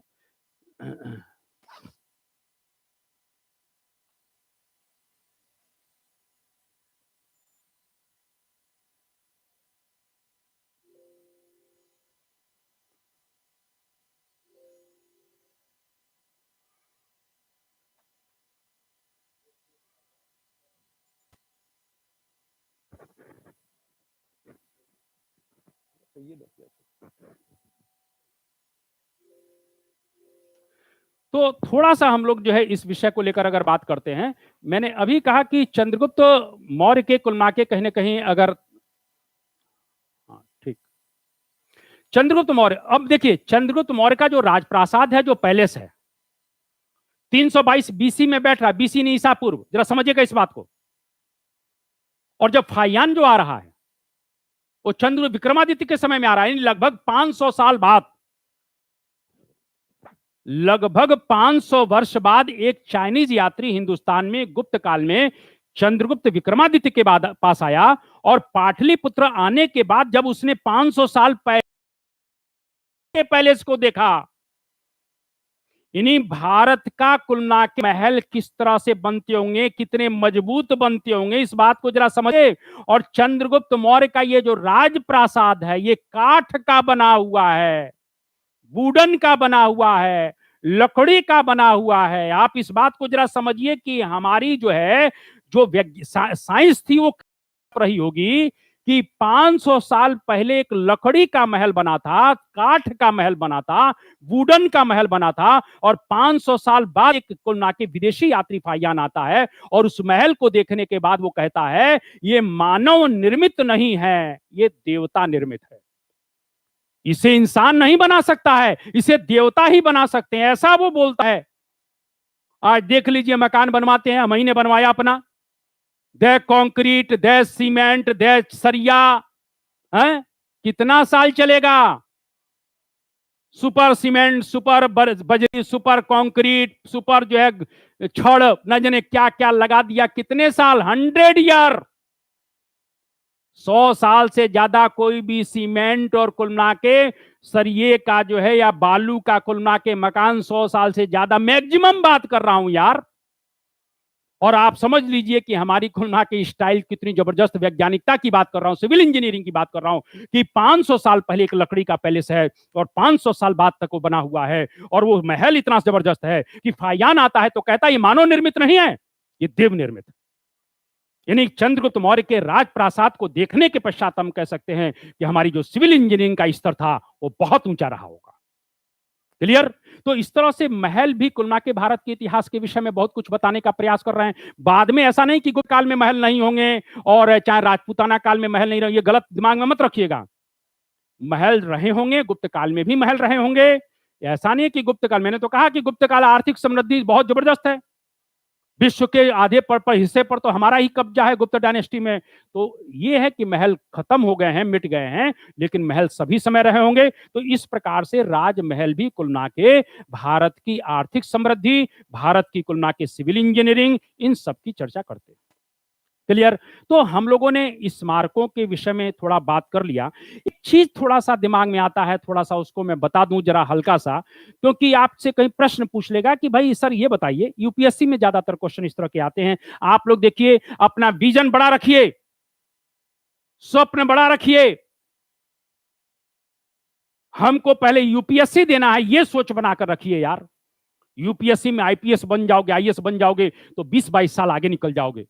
तो थोड़ा सा हम लोग जो है इस विषय को लेकर अगर बात करते हैं, मैंने अभी कहा कि चंद्रगुप्त मौर्य के कुल मिला के कहीं ना कहीं अगर चंद्रगुप्त मौर्य, अब देखिए चंद्रगुप्त मौर्य का जो राजप्रासाद है, जो पैलेस है, 322 बीसी में बैठ रहा है, बीसी नहीं ईसा पूर्व, जरा समझिएगा इस बात को। और जब फायान जो आ रहा है वो चंद्र विक्रमादित्य के समय में आ रहा है, लगभग 500 साल बाद, लगभग 500 वर्ष बाद एक चाइनीज यात्री हिंदुस्तान में गुप्त काल में चंद्रगुप्त विक्रमादित्य के बाद पास आया, और पाटलिपुत्र आने के बाद जब उसने 500 साल पहले पैलेस को देखा, इन्हीं भारत का कुलना के महल किस तरह से बनते होंगे, कितने मजबूत बनते होंगे, इस बात को जरा समझे। और चंद्रगुप्त मौर्य का ये जो राजप्रासाद है, ये काठ का बना हुआ है, वुडन का बना हुआ है, लकड़ी का बना हुआ है। आप इस बात को जरा समझिए कि हमारी जो है, जो साइंस थी वो रही होगी कि 500 साल पहले एक लकड़ी का महल बना था, काठ का महल बना था, वुडन का महल बना था, और 500 साल बाद एक कुलना के विदेशी यात्री फायान आता है और उस महल को देखने के बाद वो कहता है ये मानव निर्मित नहीं है, ये देवता निर्मित है, इसे इंसान नहीं बना सकता है, इसे देवता ही बना सकते हैं, ऐसा वो बोलता है। आज देख लीजिए मकान बनवाते हैं, हम ही ने बनवाया अपना, दे कंक्रीट, दे सीमेंट, दे सरिया, है कितना साल चलेगा? सुपर सीमेंट, सुपर बजरी, सुपर कंक्रीट, सुपर जो है छड़, न जाने क्या क्या लगा दिया, कितने साल? 100 ईयर, 100 साल से ज्यादा कोई भी सीमेंट और कुलना के सरिये का जो है या बालू का कुलना के मकान 100 साल से ज्यादा, मैक्सिमम बात कर रहा हूं यार। और आप समझ लीजिए कि हमारी खुलना की स्टाइल कितनी जबरदस्त, वैज्ञानिकता की बात कर रहा हूं, सिविल इंजीनियरिंग की बात कर रहा हूं, कि 500 साल पहले एक लकड़ी का पैलेस है और 500 साल बाद तक वो बना हुआ है, और वो महल इतना जबरदस्त है कि फायान आता है तो कहता है ये मानव निर्मित नहीं है, ये देव निर्मित। यानी चंद्रगुप्त मौर्य के राजप्रासाद को देखने के पश्चात हम कह सकते हैं कि हमारी जो सिविल इंजीनियरिंग का स्तर था वो बहुत ऊंचा रहा होगा। क्लियर? तो इस तरह से महल भी कुलना के भारत के इतिहास के विषय में बहुत कुछ बताने का प्रयास कर रहे हैं। बाद में ऐसा नहीं कि गुप्त काल में महल नहीं होंगे और चाहे राजपूताना काल में महल नहीं रहे, ये गलत दिमाग में मत रखिएगा। महल रहे होंगे, गुप्त काल में भी महल रहे होंगे, ऐसा नहीं है कि गुप्त काल, मैंने तो कहा कि गुप्त काल आर्थिक समृद्धि बहुत जबरदस्त है, विश्व के आधे पर हिस्से पर तो हमारा ही कब्जा है गुप्त डायनेस्टी में। तो ये है कि महल खत्म हो गए हैं, मिट गए हैं, लेकिन महल सभी समय रहे होंगे। तो इस प्रकार से राजमहल भी कुलना के भारत की आर्थिक समृद्धि, भारत की कुलना के सिविल इंजीनियरिंग, इन सब की चर्चा करते हैं। क्लियर? तो हम लोगों ने स्मारकों के विषय में थोड़ा बात कर लिया। एक चीज थोड़ा सा दिमाग में आता है, थोड़ा सा उसको मैं बता दूं जरा हल्का सा, क्योंकि आपसे कहीं प्रश्न पूछ लेगा कि भाई सर ये बताइए, यूपीएससी में ज्यादातर क्वेश्चन इस तरह के आते हैं। आप लोग देखिए, अपना विजन बड़ा रखिए, स्वप्न बड़ा रखिए, हमको पहले यूपीएससी देना है, ये सोच बनाकर रखिए यार। यूपीएससी में आईपीएस बन जाओगे, आईएएस बन जाओगे तो 20-22 साल आगे निकल जाओगे।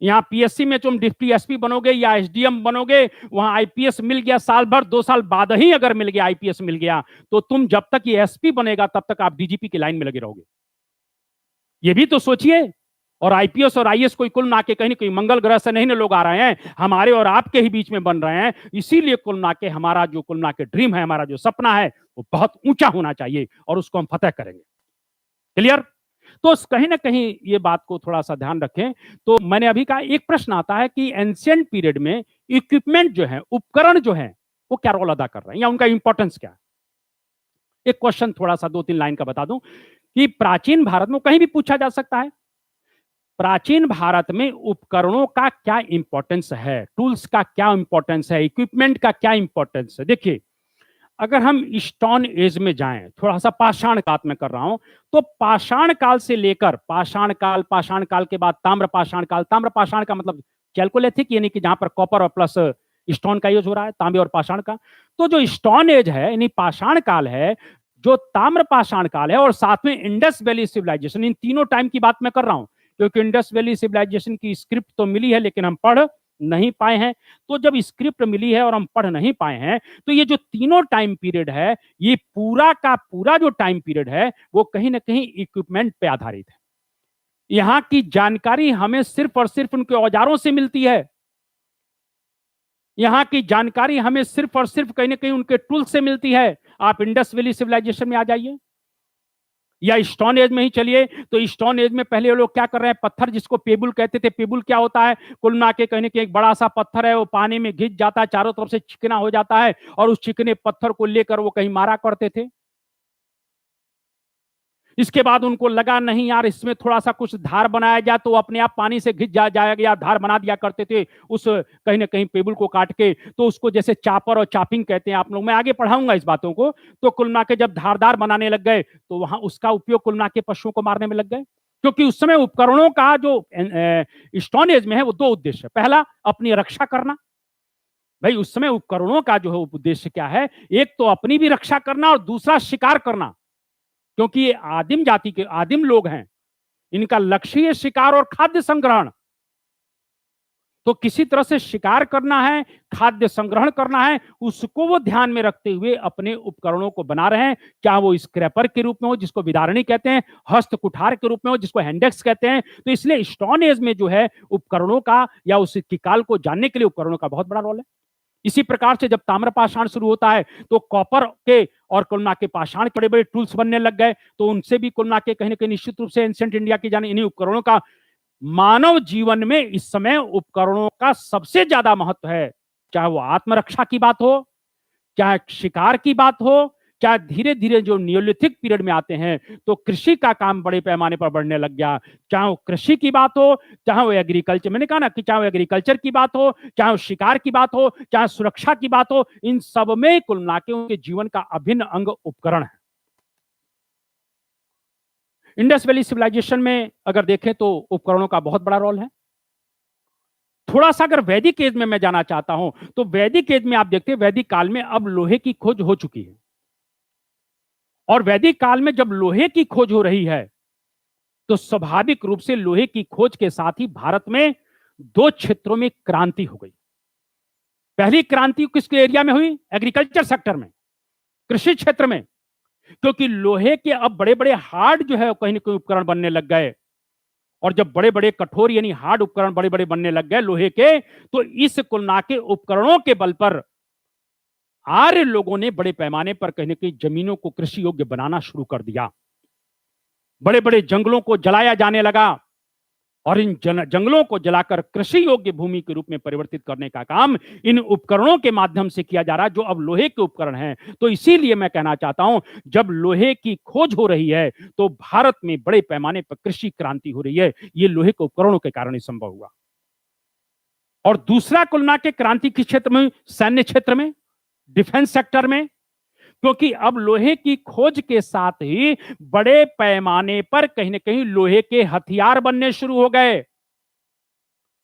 यहां पीएससी में तुम डिप्टी एसपी बनोगे या एसडीएम बनोगे, वहां आईपीएस मिल गया, साल भर 2 साल बाद ही अगर मिल गया, आईपीएस मिल गया, तो तुम जब तक ये एसपी बनेगा तब तक आप डीजीपी की लाइन में लगे रहोगे। ये भी तो सोचिए। और आईपीएस और आईएएस कोई कुल ना के कहीं कोई मंगल ग्रह से नहीं ना लोग आ रहे हैं, हमारे और आपके ही बीच में बन रहे हैं। इसीलिए कुल ना के हमारा जो कुल ना के ड्रीम है, हमारा जो सपना है, वो बहुत ऊंचा होना चाहिए और उसको हम फतेह करेंगे। क्लियर? तो कहीं ना कहीं ये बात को थोड़ा सा ध्यान रखें। तो मैंने अभी कहा, एक प्रश्न आता है कि एंशिएंट पीरियड में इक्विपमेंट जो है, उपकरण जो है, वो क्या रोल अदा कर रहे हैं या उनका इंपॉर्टेंस क्या है? एक क्वेश्चन थोड़ा सा 2-3 लाइन का बता दूं कि प्राचीन भारत में, कहीं भी पूछा जा सकता है, प्राचीन भारत में उपकरणों का क्या इंपॉर्टेंस है, टूल्स का क्या इंपॉर्टेंस है, इक्विपमेंट का क्या इंपॉर्टेंस है। देखिए, अगर हम स्टोन एज में जाएं, थोड़ा सा पाषाण काल में कर रहा हूं, तो पाषाण काल से लेकर पाषाण काल के बाद ताम्र पाषाण का मतलब चैल्कोलिथिक, यानी कि जहां पर कॉपर और प्लस स्टोन का यूज हो रहा है, तांबे और पाषाण का। तो जो स्टोन एज है, यानी पाषाण काल है, जो ताम्र पाषाण काल है, और साथ में इंडस वैली सिविलाइजेशन, इन तीनों टाइम की बात मैं कर रहा हूं, क्योंकि इंडस वैली सिविलाइजेशन की स्क्रिप्ट तो मिली है लेकिन हम पढ़ नहीं पाए हैं। तो जब स्क्रिप्ट मिली है और हम पढ़ नहीं पाए हैं, तो ये जो तीनों टाइम पीरियड है, ये पूरा का पूरा जो टाइम पीरियड है, वो कहीं ना कहीं इक्विपमेंट पे आधारित है। यहां की जानकारी हमें सिर्फ और सिर्फ उनके औजारों से मिलती है। यहां की जानकारी हमें सिर्फ और सिर्फ कहीं ना कहीं उनके टूल से मिलती है। आप इंडस वैली सिविलाइजेशन में आ जाइए या स्टोन एज में ही चलिए, तो स्टोन एज में पहले लोग क्या कर रहे हैं, पत्थर जिसको पेबुल कहते थे, पेबुल क्या होता है, कुल मिला के कहने के एक बड़ा सा पत्थर है, वो पानी में घिस जाता है, चारों तरफ से चिकना हो जाता है, और उस चिकने पत्थर को लेकर वो कहीं मारा करते थे। इसके बाद उनको लगा नहीं यार, इसमें थोड़ा सा कुछ धार बनाया जाए तो अपने आप पानी से घिस जाएगा, या धार बना दिया करते थे उस कहीं ना कहीं पेबुल को काट के, तो उसको जैसे चापर और चापिंग कहते हैं आप लोग, मैं आगे पढ़ाऊंगा इस बातों को। तो कुल मिला के जब धारदार बनाने लग गए तो वहां उसका उपयोग कुल मिला के पशुओं को मारने में लग गए, क्योंकि उस समय उपकरणों का जो स्टोन एज में है वो दो उद्देश्य है। पहला, अपनी रक्षा करना। भाई उस समय उपकरणों का जो है उद्देश्य क्या है, एक तो अपनी भी रक्षा करना और दूसरा शिकार करना, क्योंकि ये आदिम जाति के आदिम लोग हैं, इनका लक्ष्य है शिकार और खाद्य संग्रहण। तो किसी तरह से शिकार करना है, खाद्य संग्रहण करना है, उसको वो ध्यान में रखते हुए अपने उपकरणों को बना रहे हैं, चाहे वो स्क्रैपर के रूप में हो जिसको विदारणी कहते हैं, हस्त कुठार के रूप में हो जिसको हैंडेक्स कहते हैं। तो इसलिए स्टोन एज में जो है उपकरणों का या उसकी काल को जानने के लिए उपकरणों का बहुत बड़ा रोल है। इसी प्रकार से जब ताम्रपाषाण शुरू होता है तो कॉपर के और कुलना के पाषाण बड़े बड़े टूल्स बनने लग गए, तो उनसे भी कुलना के कहीं ना कहीं निश्चित रूप से एंशिएंट इंडिया की जाने इन्हीं उपकरणों का मानव जीवन में इस समय उपकरणों का सबसे ज्यादा महत्व है। चाहे वो आत्मरक्षा की बात हो, चाहे शिकार की बात हो, चाहे धीरे धीरे जो नियोलिथिक पीरियड में आते हैं तो कृषि का काम बड़े पैमाने पर बढ़ने लग गया। चाहे वो कृषि की बात हो, चाहे वो एग्रीकल्चर, मैंने कहा ना कि चाहे वो एग्रीकल्चर की बात हो, चाहे वो शिकार की बात हो, चाहे सुरक्षा की बात हो, इन सब में कुल मिला के उनके जीवन का अभिन्न अंग उपकरण है। इंडस वैली सिविलाइजेशन में अगर देखें तो उपकरणों का बहुत बड़ा रोल है। थोड़ा सा अगर वैदिक एज में मैं जाना चाहता हूं तो वैदिक एज में आप देखते हैं वैदिक काल में अब लोहे की खोज हो चुकी है, और वैदिक काल में जब लोहे की खोज हो रही है तो स्वाभाविक रूप से लोहे की खोज के साथ ही भारत में दो क्षेत्रों में क्रांति हो गई। पहली क्रांति किस एरिया में हुई, एग्रीकल्चर सेक्टर में, कृषि क्षेत्र में, क्योंकि लोहे के अब बड़े बड़े हार्ड जो है कहीं ना कहीं उपकरण बनने लग गए, और जब बड़े बड़े कठोर यानी हार्ड उपकरण बड़े बड़े बनने लग गए लोहे के, तो इस कुलना के उपकरणों के बल पर आर्य लोगों ने बड़े पैमाने पर कहीं ना कहीं जमीनों को कृषि योग्य बनाना शुरू कर दिया। बड़े बड़े जंगलों को जलाया जाने लगा, और इन जंगलों को जलाकर कृषि योग्य भूमि के रूप में परिवर्तित करने का काम इन उपकरणों के माध्यम से किया जा रहा है, जो अब लोहे के उपकरण हैं। तो इसीलिए मैं कहना चाहता हूं, जब लोहे की खोज हो रही है तो भारत में बड़े पैमाने पर कृषि क्रांति हो रही है। ये लोहे के उपकरणों के कारण ही संभव हुआ। और दूसरा कुलना के क्रांति किस क्षेत्र में, सैन्य क्षेत्र में, डिफेंस सेक्टर में, क्योंकि अब लोहे की खोज के साथ ही बड़े पैमाने पर कहीं ना कहीं लोहे के हथियार बनने शुरू हो गए।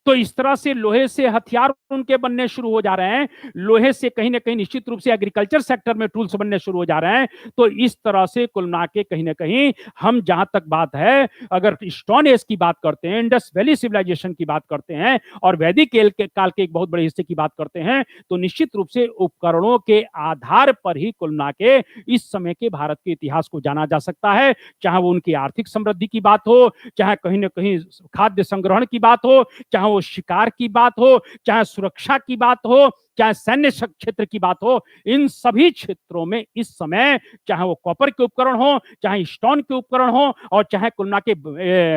तो इस तरह से लोहे से हथियार उनके बनने शुरू हो जा रहे हैं, लोहे से कहीं ना कहीं निश्चित रूप से एग्रीकल्चर सेक्टर में टूल्स बनने शुरू हो जा रहे हैं। तो इस तरह से कुल मिला के कहीं ना कहीं हम जहां तक बात है, अगर स्टोन एज की बात करते हैं, इंडस वैली सिविलाइजेशन की बात करते हैं, और वैदिक काल के एक बहुत बड़े हिस्से की बात करते हैं, तो निश्चित रूप से उपकरणों के आधार पर ही कुल मिला के इस समय के भारत के इतिहास को जाना जा सकता है। चाहे वो उनकी आर्थिक समृद्धि की बात हो, चाहे कहीं ना कहीं खाद्य संग्रहण की बात हो, चाहे वो शिकार की बात हो, चाहे सुरक्षा की बात हो, चाहे सैन्य क्षेत्र की बात हो, इन सभी क्षेत्रों में इस समय चाहे वो कॉपर के उपकरण हो, चाहे स्टोन के उपकरण हो, और चाहे कुलना के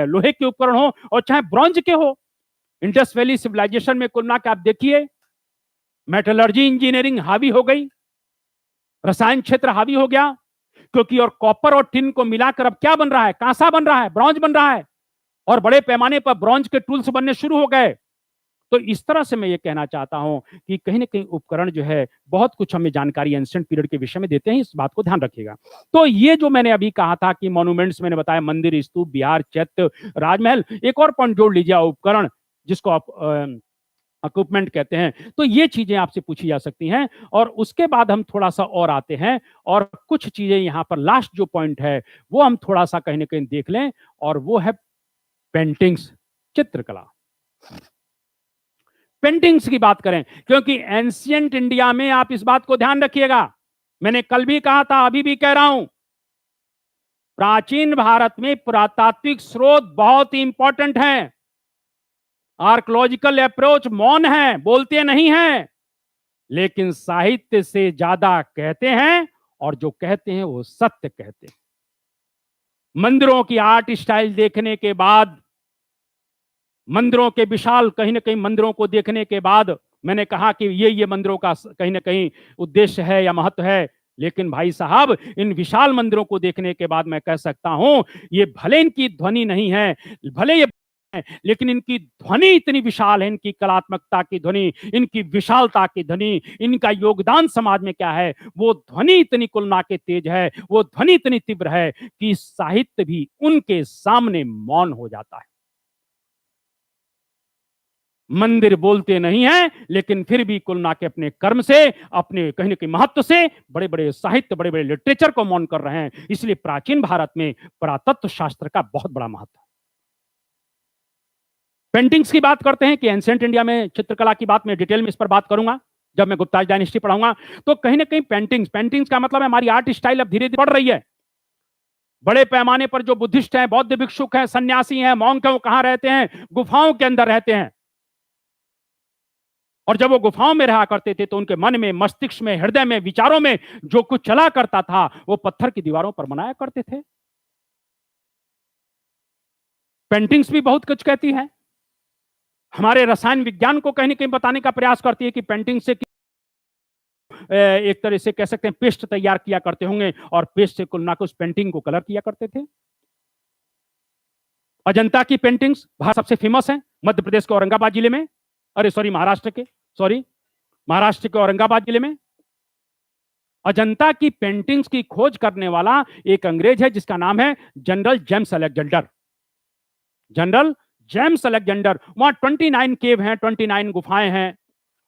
लोहे के उपकरण हो, और चाहे ब्रॉन्ज के हो। इंडस वैली सिविलाइजेशन में कुलना के आप देखिए मेटलर्जी इंजीनियरिंग हावी हो गई, रसायन क्षेत्र हावी हो गया, क्योंकि और कॉपर और टिन को मिलाकर अब क्या बन रहा है, कांसा बन रहा है, ब्रॉन्ज बन रहा है, और बड़े पैमाने पर ब्रॉन्ज के टूल्स बनने शुरू हो गए। तो इस तरह से मैं ये कहना चाहता हूं कि कहीं ना कहीं उपकरण जो है बहुत कुछ हमें जानकारी एंशिएंट पीरियड के विषय में देते हैं, इस बात को ध्यान रखिएगा। तो ये जो मैंने अभी कहा था कि मॉन्यूमेंट्स मैंने बताया, मंदिर, स्तूप, बिहार, चैत्य, राजमहल, एक और पॉइंट जोड़ लीजिए, उपकरण जिसको आप इक्विपमेंट कहते हैं। तो ये चीजें आपसे पूछी जा सकती हैं, और उसके बाद हम थोड़ा सा और आते हैं, और कुछ चीजें यहां पर लास्ट जो पॉइंट है वो हम थोड़ा सा कहीं ना कहीं देख लें, और वो है पेंटिंग्स, चित्रकला। पेंटिंग्स की बात करें, क्योंकि एंशिएंट इंडिया में आप इस बात को ध्यान रखिएगा, मैंने कल भी कहा था, अभी भी कह रहा हूं, प्राचीन भारत में पुरातात्विक स्रोत बहुत ही इंपॉर्टेंट हैं। आर्कोलॉजिकल अप्रोच मौन है, बोलते नहीं है, लेकिन साहित्य से ज्यादा कहते हैं, और जो कहते हैं वो सत्य कहते हैं। मंदिरों की आर्ट स्टाइल देखने के बाद, मंदिरों के विशाल, कहीं ना कहीं मंदिरों को देखने के बाद मैंने कहा कि ये मंदिरों का कहीं ना कहीं उद्देश्य है या महत्व है। लेकिन भाई साहब, इन विशाल मंदिरों को देखने के बाद मैं कह सकता हूं, ये भले इनकी ध्वनि नहीं है, भले ये है, लेकिन इनकी ध्वनि इतनी विशाल है, इनकी कलात्मकता की ध्वनि, इनकी विशालता की ध्वनि, इनका योगदान समाज में क्या है, वो ध्वनि इतनी कुलना के तेज है, वो ध्वनि इतनी तीव्र है कि साहित्य भी उनके सामने मौन हो जाता है। मंदिर बोलते नहीं है, लेकिन फिर भी कुलना के अपने कर्म से, अपने कहीं ना कहीं महत्व से बड़े बड़े साहित्य, बड़े बड़े लिटरेचर को मौन कर रहे हैं। इसलिए प्राचीन भारत में पुरातत्व शास्त्र का बहुत बड़ा महत्व है। पेंटिंग्स की बात करते हैं कि एंशिएंट इंडिया में चित्रकला की बात मैं डिटेल में इस पर बात करूंगा जब मैं गुप्ता डायनेस्टी पढ़ाऊंगा। तो कहीं ना कहीं पेंटिंग्स का मतलब है हमारी आर्ट स्टाइल अब धीरे धीरे बढ़ रही है। बड़े पैमाने पर जो बुद्धिस्ट हैं, बौद्ध भिक्षुक हैं, सन्यासी हैं, मॉन्क हैं, वो कहां रहते हैं? गुफाओं के अंदर रहते हैं। और जब वो गुफाओं में रहा करते थे तो उनके मन में, मस्तिष्क में, हृदय में, विचारों में जो कुछ चला करता था वो पत्थर की दीवारों पर बनाया करते थे। पेंटिंग्स भी बहुत कुछ कहती है, हमारे रसायन विज्ञान को कहीं ना कहीं बताने का प्रयास करती है कि पेंटिंग से एक तरह से कह सकते हैं पेस्ट तैयार किया करते होंगे, और पेस्ट से कुलना को उस पेंटिंग को कलर किया करते थे। अजंता की पेंटिंग्स भारत सबसे फेमस है, मध्य प्रदेश के औरंगाबाद जिले में, महाराष्ट्र के औरंगाबाद जिले में। अजंता की पेंटिंग्स की खोज करने वाला एक अंग्रेज है जिसका नाम है general James Alexander. General James Alexander. वहां 29 केव हैं, 29 गुफाएं हैं।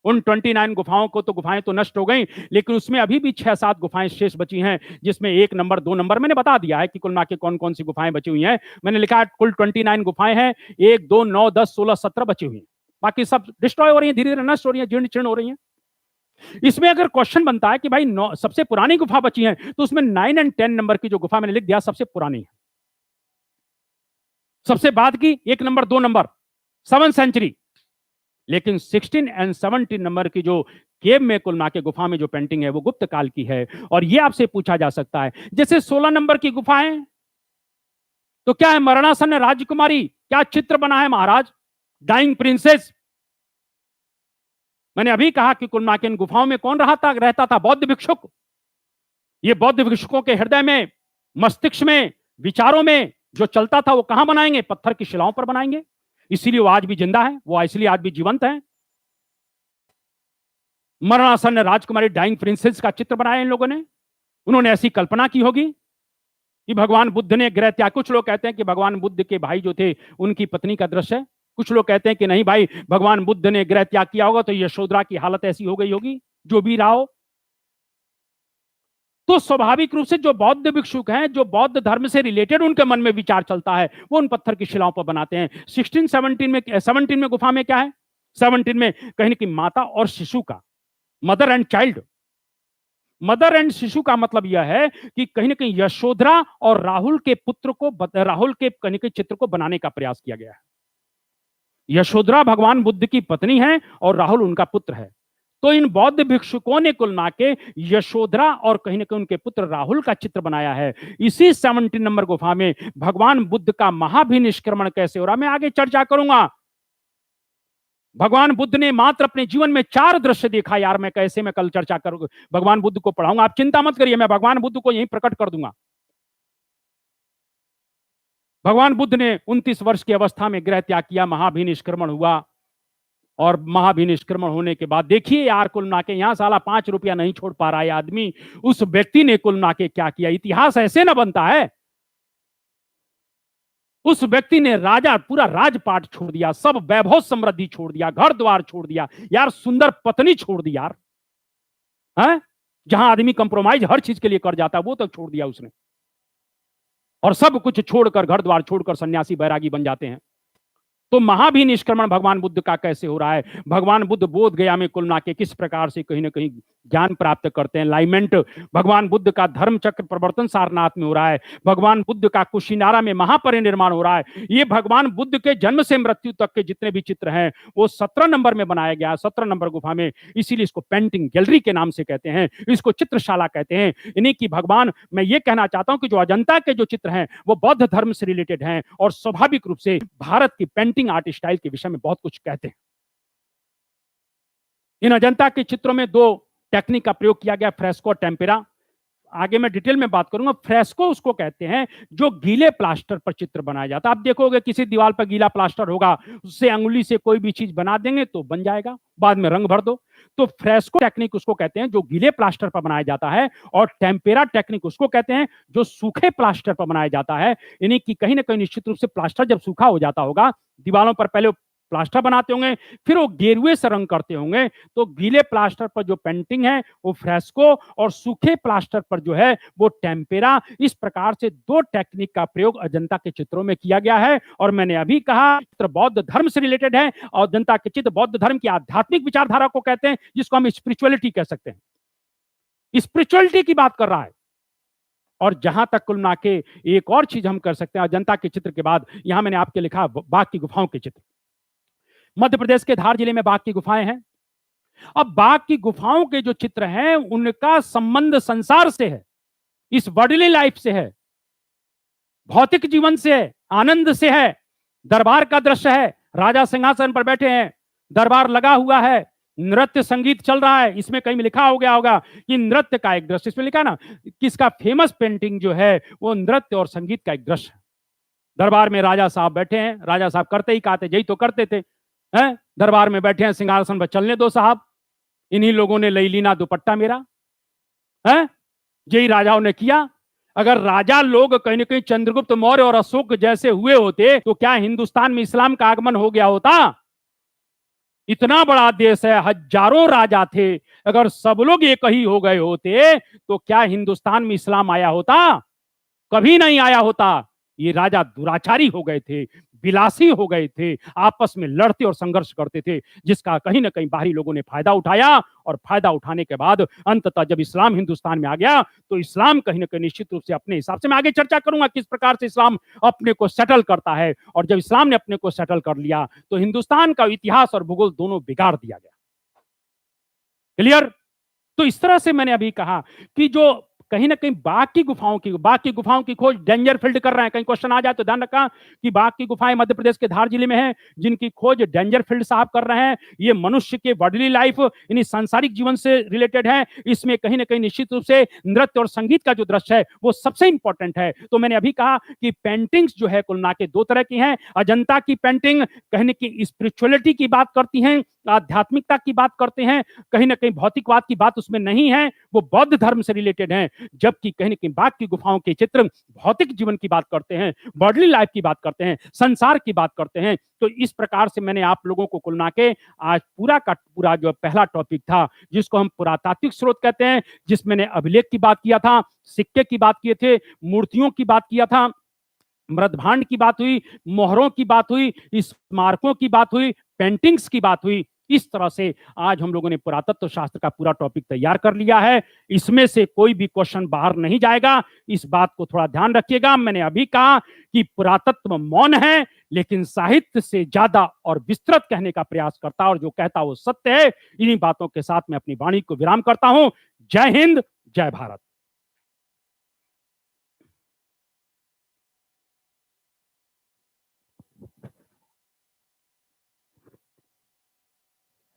उन 29 गुफाओं को तो गुफाएं तो नष्ट हो गई, लेकिन उसमें अभी भी 6-7 गुफाएं शेष बची हैं, जिसमें 1 नंबर 2 नंबर मैंने बता दिया है कि कुल मिला के कौन कौन सी गुफाएं बची हुई हैं। मैंने लिखा है कुल 29 गुफाएं हैं, 1 2 9 10 16 17 बची हुई हैं। बाकी सब डिस्ट्रॉय हो रही है, धीरे धीरे नष्ट हो रही है, जीर्ण शीर्ण हो रही है। इसमें अगर क्वेश्चन बनता है कि भाई सबसे पुरानी गुफा बची है, तो उसमें 9 और 10 नंबर की जो गुफा मैंने लिख दिया सबसे पुरानी है। सबसे बाद की 1 नंबर 2 नंबर 7th सेंचुरी। लेकिन 16 और 17 नंबर की जो केव में कुलना के गुफा में जो पेंटिंग है वो गुप्त काल की है। और ये आपसे पूछा जा सकता है, जैसे 16 नंबर की गुफा है तो क्या है? मरणासन राजकुमारी, क्या चित्र बना है महाराज? Dying princess. मैंने अभी कहा कि कुलना के इन गुफाओं में कौन रहता था? बौद्ध भिक्षुक। ये बौद्ध भिक्षुकों के हृदय में, मस्तिष्क में, विचारों में जो चलता था वो कहां बनाएंगे? पत्थर की शिलाओं पर बनाएंगे। इसीलिए वो आज भी जिंदा है, वो इसलिए आज भी जीवंत है। मरणासन राजकुमारी, डाइंग प्रिंसेस का चित्र बनाया इन लोगों ने। उन्होंने ऐसी कल्पना की होगी कि भगवान बुद्ध ने गृह त्याग। कुछ लोग कहते हैं कि भगवान बुद्ध के भाई जो थे उनकी पत्नी का दृश्य है, कुछ लोग कहते हैं कि नहीं भाई, भगवान बुद्ध ने गृह त्याग किया होगा तो यशोधरा की हालत ऐसी हो गई होगी। जो भी रहा हो, तो स्वाभाविक रूप से जो बौद्ध भिक्षुक हैं, जो बौद्ध धर्म से रिलेटेड उनके मन में विचार चलता है, वो उन पत्थर की शिलाओं पर बनाते हैं। 17 में गुफा में क्या है? 17 में कहीं ना कहीं माता और शिशु का, mother and child. Mother and शिशु का मतलब यह है कि कहीं ना कहीं यशोधरा और राहुल के पुत्र को, राहुल के कहीं ना कहीं चित्र को बनाने का प्रयास किया गया है। यशोधरा भगवान बुद्ध की पत्नी है और राहुल उनका पुत्र है। तो इन बौद्ध भिक्षुकों ने कुल मिला के यशोधरा और कहीं ना कहीं उनके पुत्र राहुल का चित्र बनाया है। इसी 17 नंबर गुफा में भगवान बुद्ध का महाभिनिष्क्रमण कैसे हो रहा, मैं आगे चर्चा करूंगा। भगवान बुद्ध ने मात्र अपने जीवन में 4 दृश्य देखा। यार मैं कैसे, मैं कल चर्चा करूंगा, भगवान बुद्ध को पढ़ाऊंगा, आप चिंता मत करिए, मैं भगवान बुद्ध को यहीं प्रकट कर दूंगा। भगवान बुद्ध ने 29 वर्ष की अवस्था में गृह त्याग किया, महाभिनिष्क्रमण हुआ। और महाभिनिष्क्रमण होने के बाद देखिए यार, कुल मिला के यहां साला 5 रुपया नहीं छोड़ पा रहा है आदमी। उस व्यक्ति ने कुल मिला के क्या किया? इतिहास ऐसे ना बनता है। उस व्यक्ति ने पूरा राजपाट छोड़ दिया, सब वैभव समृद्धि छोड़ दिया, घर द्वार छोड़ दिया, यार सुंदर पत्नी छोड़ दी यार, है? जहां आदमी कंप्रोमाइज हर चीज के लिए कर जाता है वो तक छोड़ दिया उसने। और सब कुछ छोड़कर, घर द्वार छोड़कर सन्यासी बैरागी बन जाते हैं। तो महाभिनिष्क्रमण भगवान बुद्ध का कैसे हो रहा है? भगवान बुद्ध बोध गया में कुल मिला के किस प्रकार से कहीं ना कहीं ज्ञान प्राप्त करते हैं, एनलाइटमेंट। भगवान बुद्ध का धर्म चक्र प्रवर्तन सारनाथ में हो रहा है, भगवान बुद्ध का कुशीनारा में महापरिनिर्वाण हो रहा है। ये भगवान बुद्ध के जन्म से मृत्यु तक के जितने भी चित्र हैं वो 17 नंबर में बनाया गया, 17 नंबर गुफा में। इसीलिए इसको पेंटिंग गैलरी के नाम से कहते हैं, इसको चित्रशाला कहते हैं। इन्हीं की भगवान, मैं ये कहना चाहता हूं कि जो अजंता के जो चित्र हैं वो बौद्ध धर्म से रिलेटेड हैं और स्वाभाविक रूप से भारत की पेंटिंग आर्ट स्टाइल के विषय में बहुत कुछ कहते हैं। इन अजंता के चित्रों में दो टेक्निक का प्रयोग किया गया, फ्रेस्को और टेम्पेरा। आगे मैं डिटेल में बात करूंगा। फ्रेस्को उसको कहते हैं जो गीले प्लास्टर पर चित्र बनाया जाता है। आप देखोगे किसी दीवार पर गीला प्लास्टर होगा, उससे अंगुली से कोई भी चीज बना देंगे तो बन जाएगा, बाद में रंग भर दो। तो फ्रेस्को टेक्निक उसको कहते हैं जो गीले प्लास्टर पर बनाया जाता है, और टेम्पेरा टेक्निक उसको कहते हैं जो सूखे प्लास्टर पर बनाया जाता है। यानी कि कहीं ना कहीं निश्चित रूप से प्लास्टर जब सूखा हो जाता होगा, दीवारों पर पहले प्लास्टर बनाते होंगे, फिर वो गेरुए से रंग करते होंगे। तो गीले प्लास्टर पर जो पेंटिंग है वो फ्रेस्को, और सूखे प्लास्टर पर जो है वो टेम्पेरा। इस प्रकार से दो टेक्निक का प्रयोग अजंता के चित्रों में किया गया है। और मैंने अभी कहा चित्र बौद्ध धर्म से रिलेटेड है, और अजंता के चित्र बौद्ध धर्म की आध्यात्मिक विचारधारा को कहते हैं, जिसको हम स्पिरिचुअलिटी कह सकते हैं। स्पिरिचुअलिटी की बात कर रहा है। और जहां तक कुल मिला के एक और चीज हम कर सकते हैं अजंता के चित्र के बाद, यहां मैंने आपके लिखा बाघ की गुफाओं के चित्र। मध्य प्रदेश के धार जिले में बाघ की गुफाएं हैं। अब बाघ की गुफाओं के जो चित्र हैं उनका संबंध संसार से है, इस वर्ल्डली लाइफ से है, भौतिक जीवन से है, आनंद से है। दरबार का दृश्य है, राजा सिंहासन पर बैठे हैं, दरबार लगा हुआ है, नृत्य संगीत चल रहा है। इसमें कहीं लिखा हो गया होगा कि नृत्य का एक दृश्य, इसमें लिखा ना कि इसका फेमस पेंटिंग जो है वो नृत्य और संगीत का एक दृश्य है। दरबार में राजा साहब बैठे हैं, राजा साहब करते ही कहते, यही तो करते थे, हैं? दरबार में बैठे हैं, सिंहासन पर चलने दो साहब, इन्हीं लोगों ने लई लीना दुपट्टा मेरा, है यही राजाओं ने किया। अगर राजा लोग कहीं ना कहीं चंद्रगुप्त मौर्य और अशोक जैसे हुए होते तो क्या हिंदुस्तान में इस्लाम का आगमन हो गया होता? इतना बड़ा देश है, हजारों राजा थे, अगर सब लोग एक ही हो गए होते तो क्या हिंदुस्तान में इस्लाम आया होता? कभी नहीं आया होता। ये राजा दुराचारी हो गए थे, विलासी हो गए थे, आपस में लड़ते और संघर्ष करते थे, जिसका कहीं ना कहीं बाहरी लोगों ने फायदा उठाया। और फायदा उठाने के बाद अंततः जब इस्लाम हिंदुस्तान में आ गया तो इस्लाम कहीं ना कहीं निश्चित रूप से अपने हिसाब से, मैं आगे चर्चा करूंगा किस प्रकार से इस्लाम अपने को सेटल करता है। और जब इस्लाम ने अपने को सेटल कर लिया तो हिंदुस्तान का इतिहास और भूगोल दोनों बिगाड़ दिया गया। क्लियर? तो इस तरह से मैंने अभी कहा कि जो कहीं ना कहीं बाघ की गुफाओं की खोज डेंजर फील्ड कर रहे हैं। कहीं क्वेश्चन आ जाए तो ध्यान रखा कि बाघ की गुफाएं मध्य प्रदेश के धार जिले में हैं, जिनकी खोज डेंजर फील्ड साहब कर रहे हैं। ये मनुष्य के वर्ल्डली लाइफ यानी सांसारिक जीवन से रिलेटेड है। इसमें कहीं ना कहीं निश्चित रूप से नृत्य और संगीत का जो दृश्य है वो सबसे इंपॉर्टेंट है। तो मैंने अभी कहा कि पेंटिंग्स जो है कुल मिला के दो तरह की हैं। अजंता की पेंटिंग कहने की स्पिरिचुअलिटी की बात करती हैं, आध्यात्मिकता की बात करते हैं, कहीं ना कहीं भौतिकवाद की बात उसमें नहीं है, वो बौद्ध धर्म से रिलेटेड है। जबकि कहीं ना कहीं बाघ की गुफाओं के चित्र भौतिक जीवन की बात करते हैं, वर्ल्डली लाइफ की बात करते हैं, संसार की बात करते हैं। तो इस प्रकार से मैंने आप लोगों को कुल मिला के आज पूरा का पूरा जो पहला टॉपिक था, जिसको हम पुरातात्विक स्रोत कहते हैं, जिसमें मैंने अभिलेख की बात किया था, सिक्के की बात किए थे, मूर्तियों की बात किया था, मृदभांड की बात हुई, मोहरों की बात हुई, स्मारकों की बात हुई, पेंटिंग्स की बात हुई। इस तरह से आज हम लोगों ने पुरातत्व शास्त्र का पूरा टॉपिक तैयार कर लिया है। इसमें से कोई भी क्वेश्चन बाहर नहीं जाएगा, इस बात को थोड़ा ध्यान रखिएगा। मैंने अभी कहा कि पुरातत्व मौन है, लेकिन साहित्य से ज्यादा और विस्तृत कहने का प्रयास करता है, और जो कहता वो सत्य है। इन्हीं बातों के साथ मैं अपनी वाणी को विराम करता हूं। जय हिंद, जय भारत।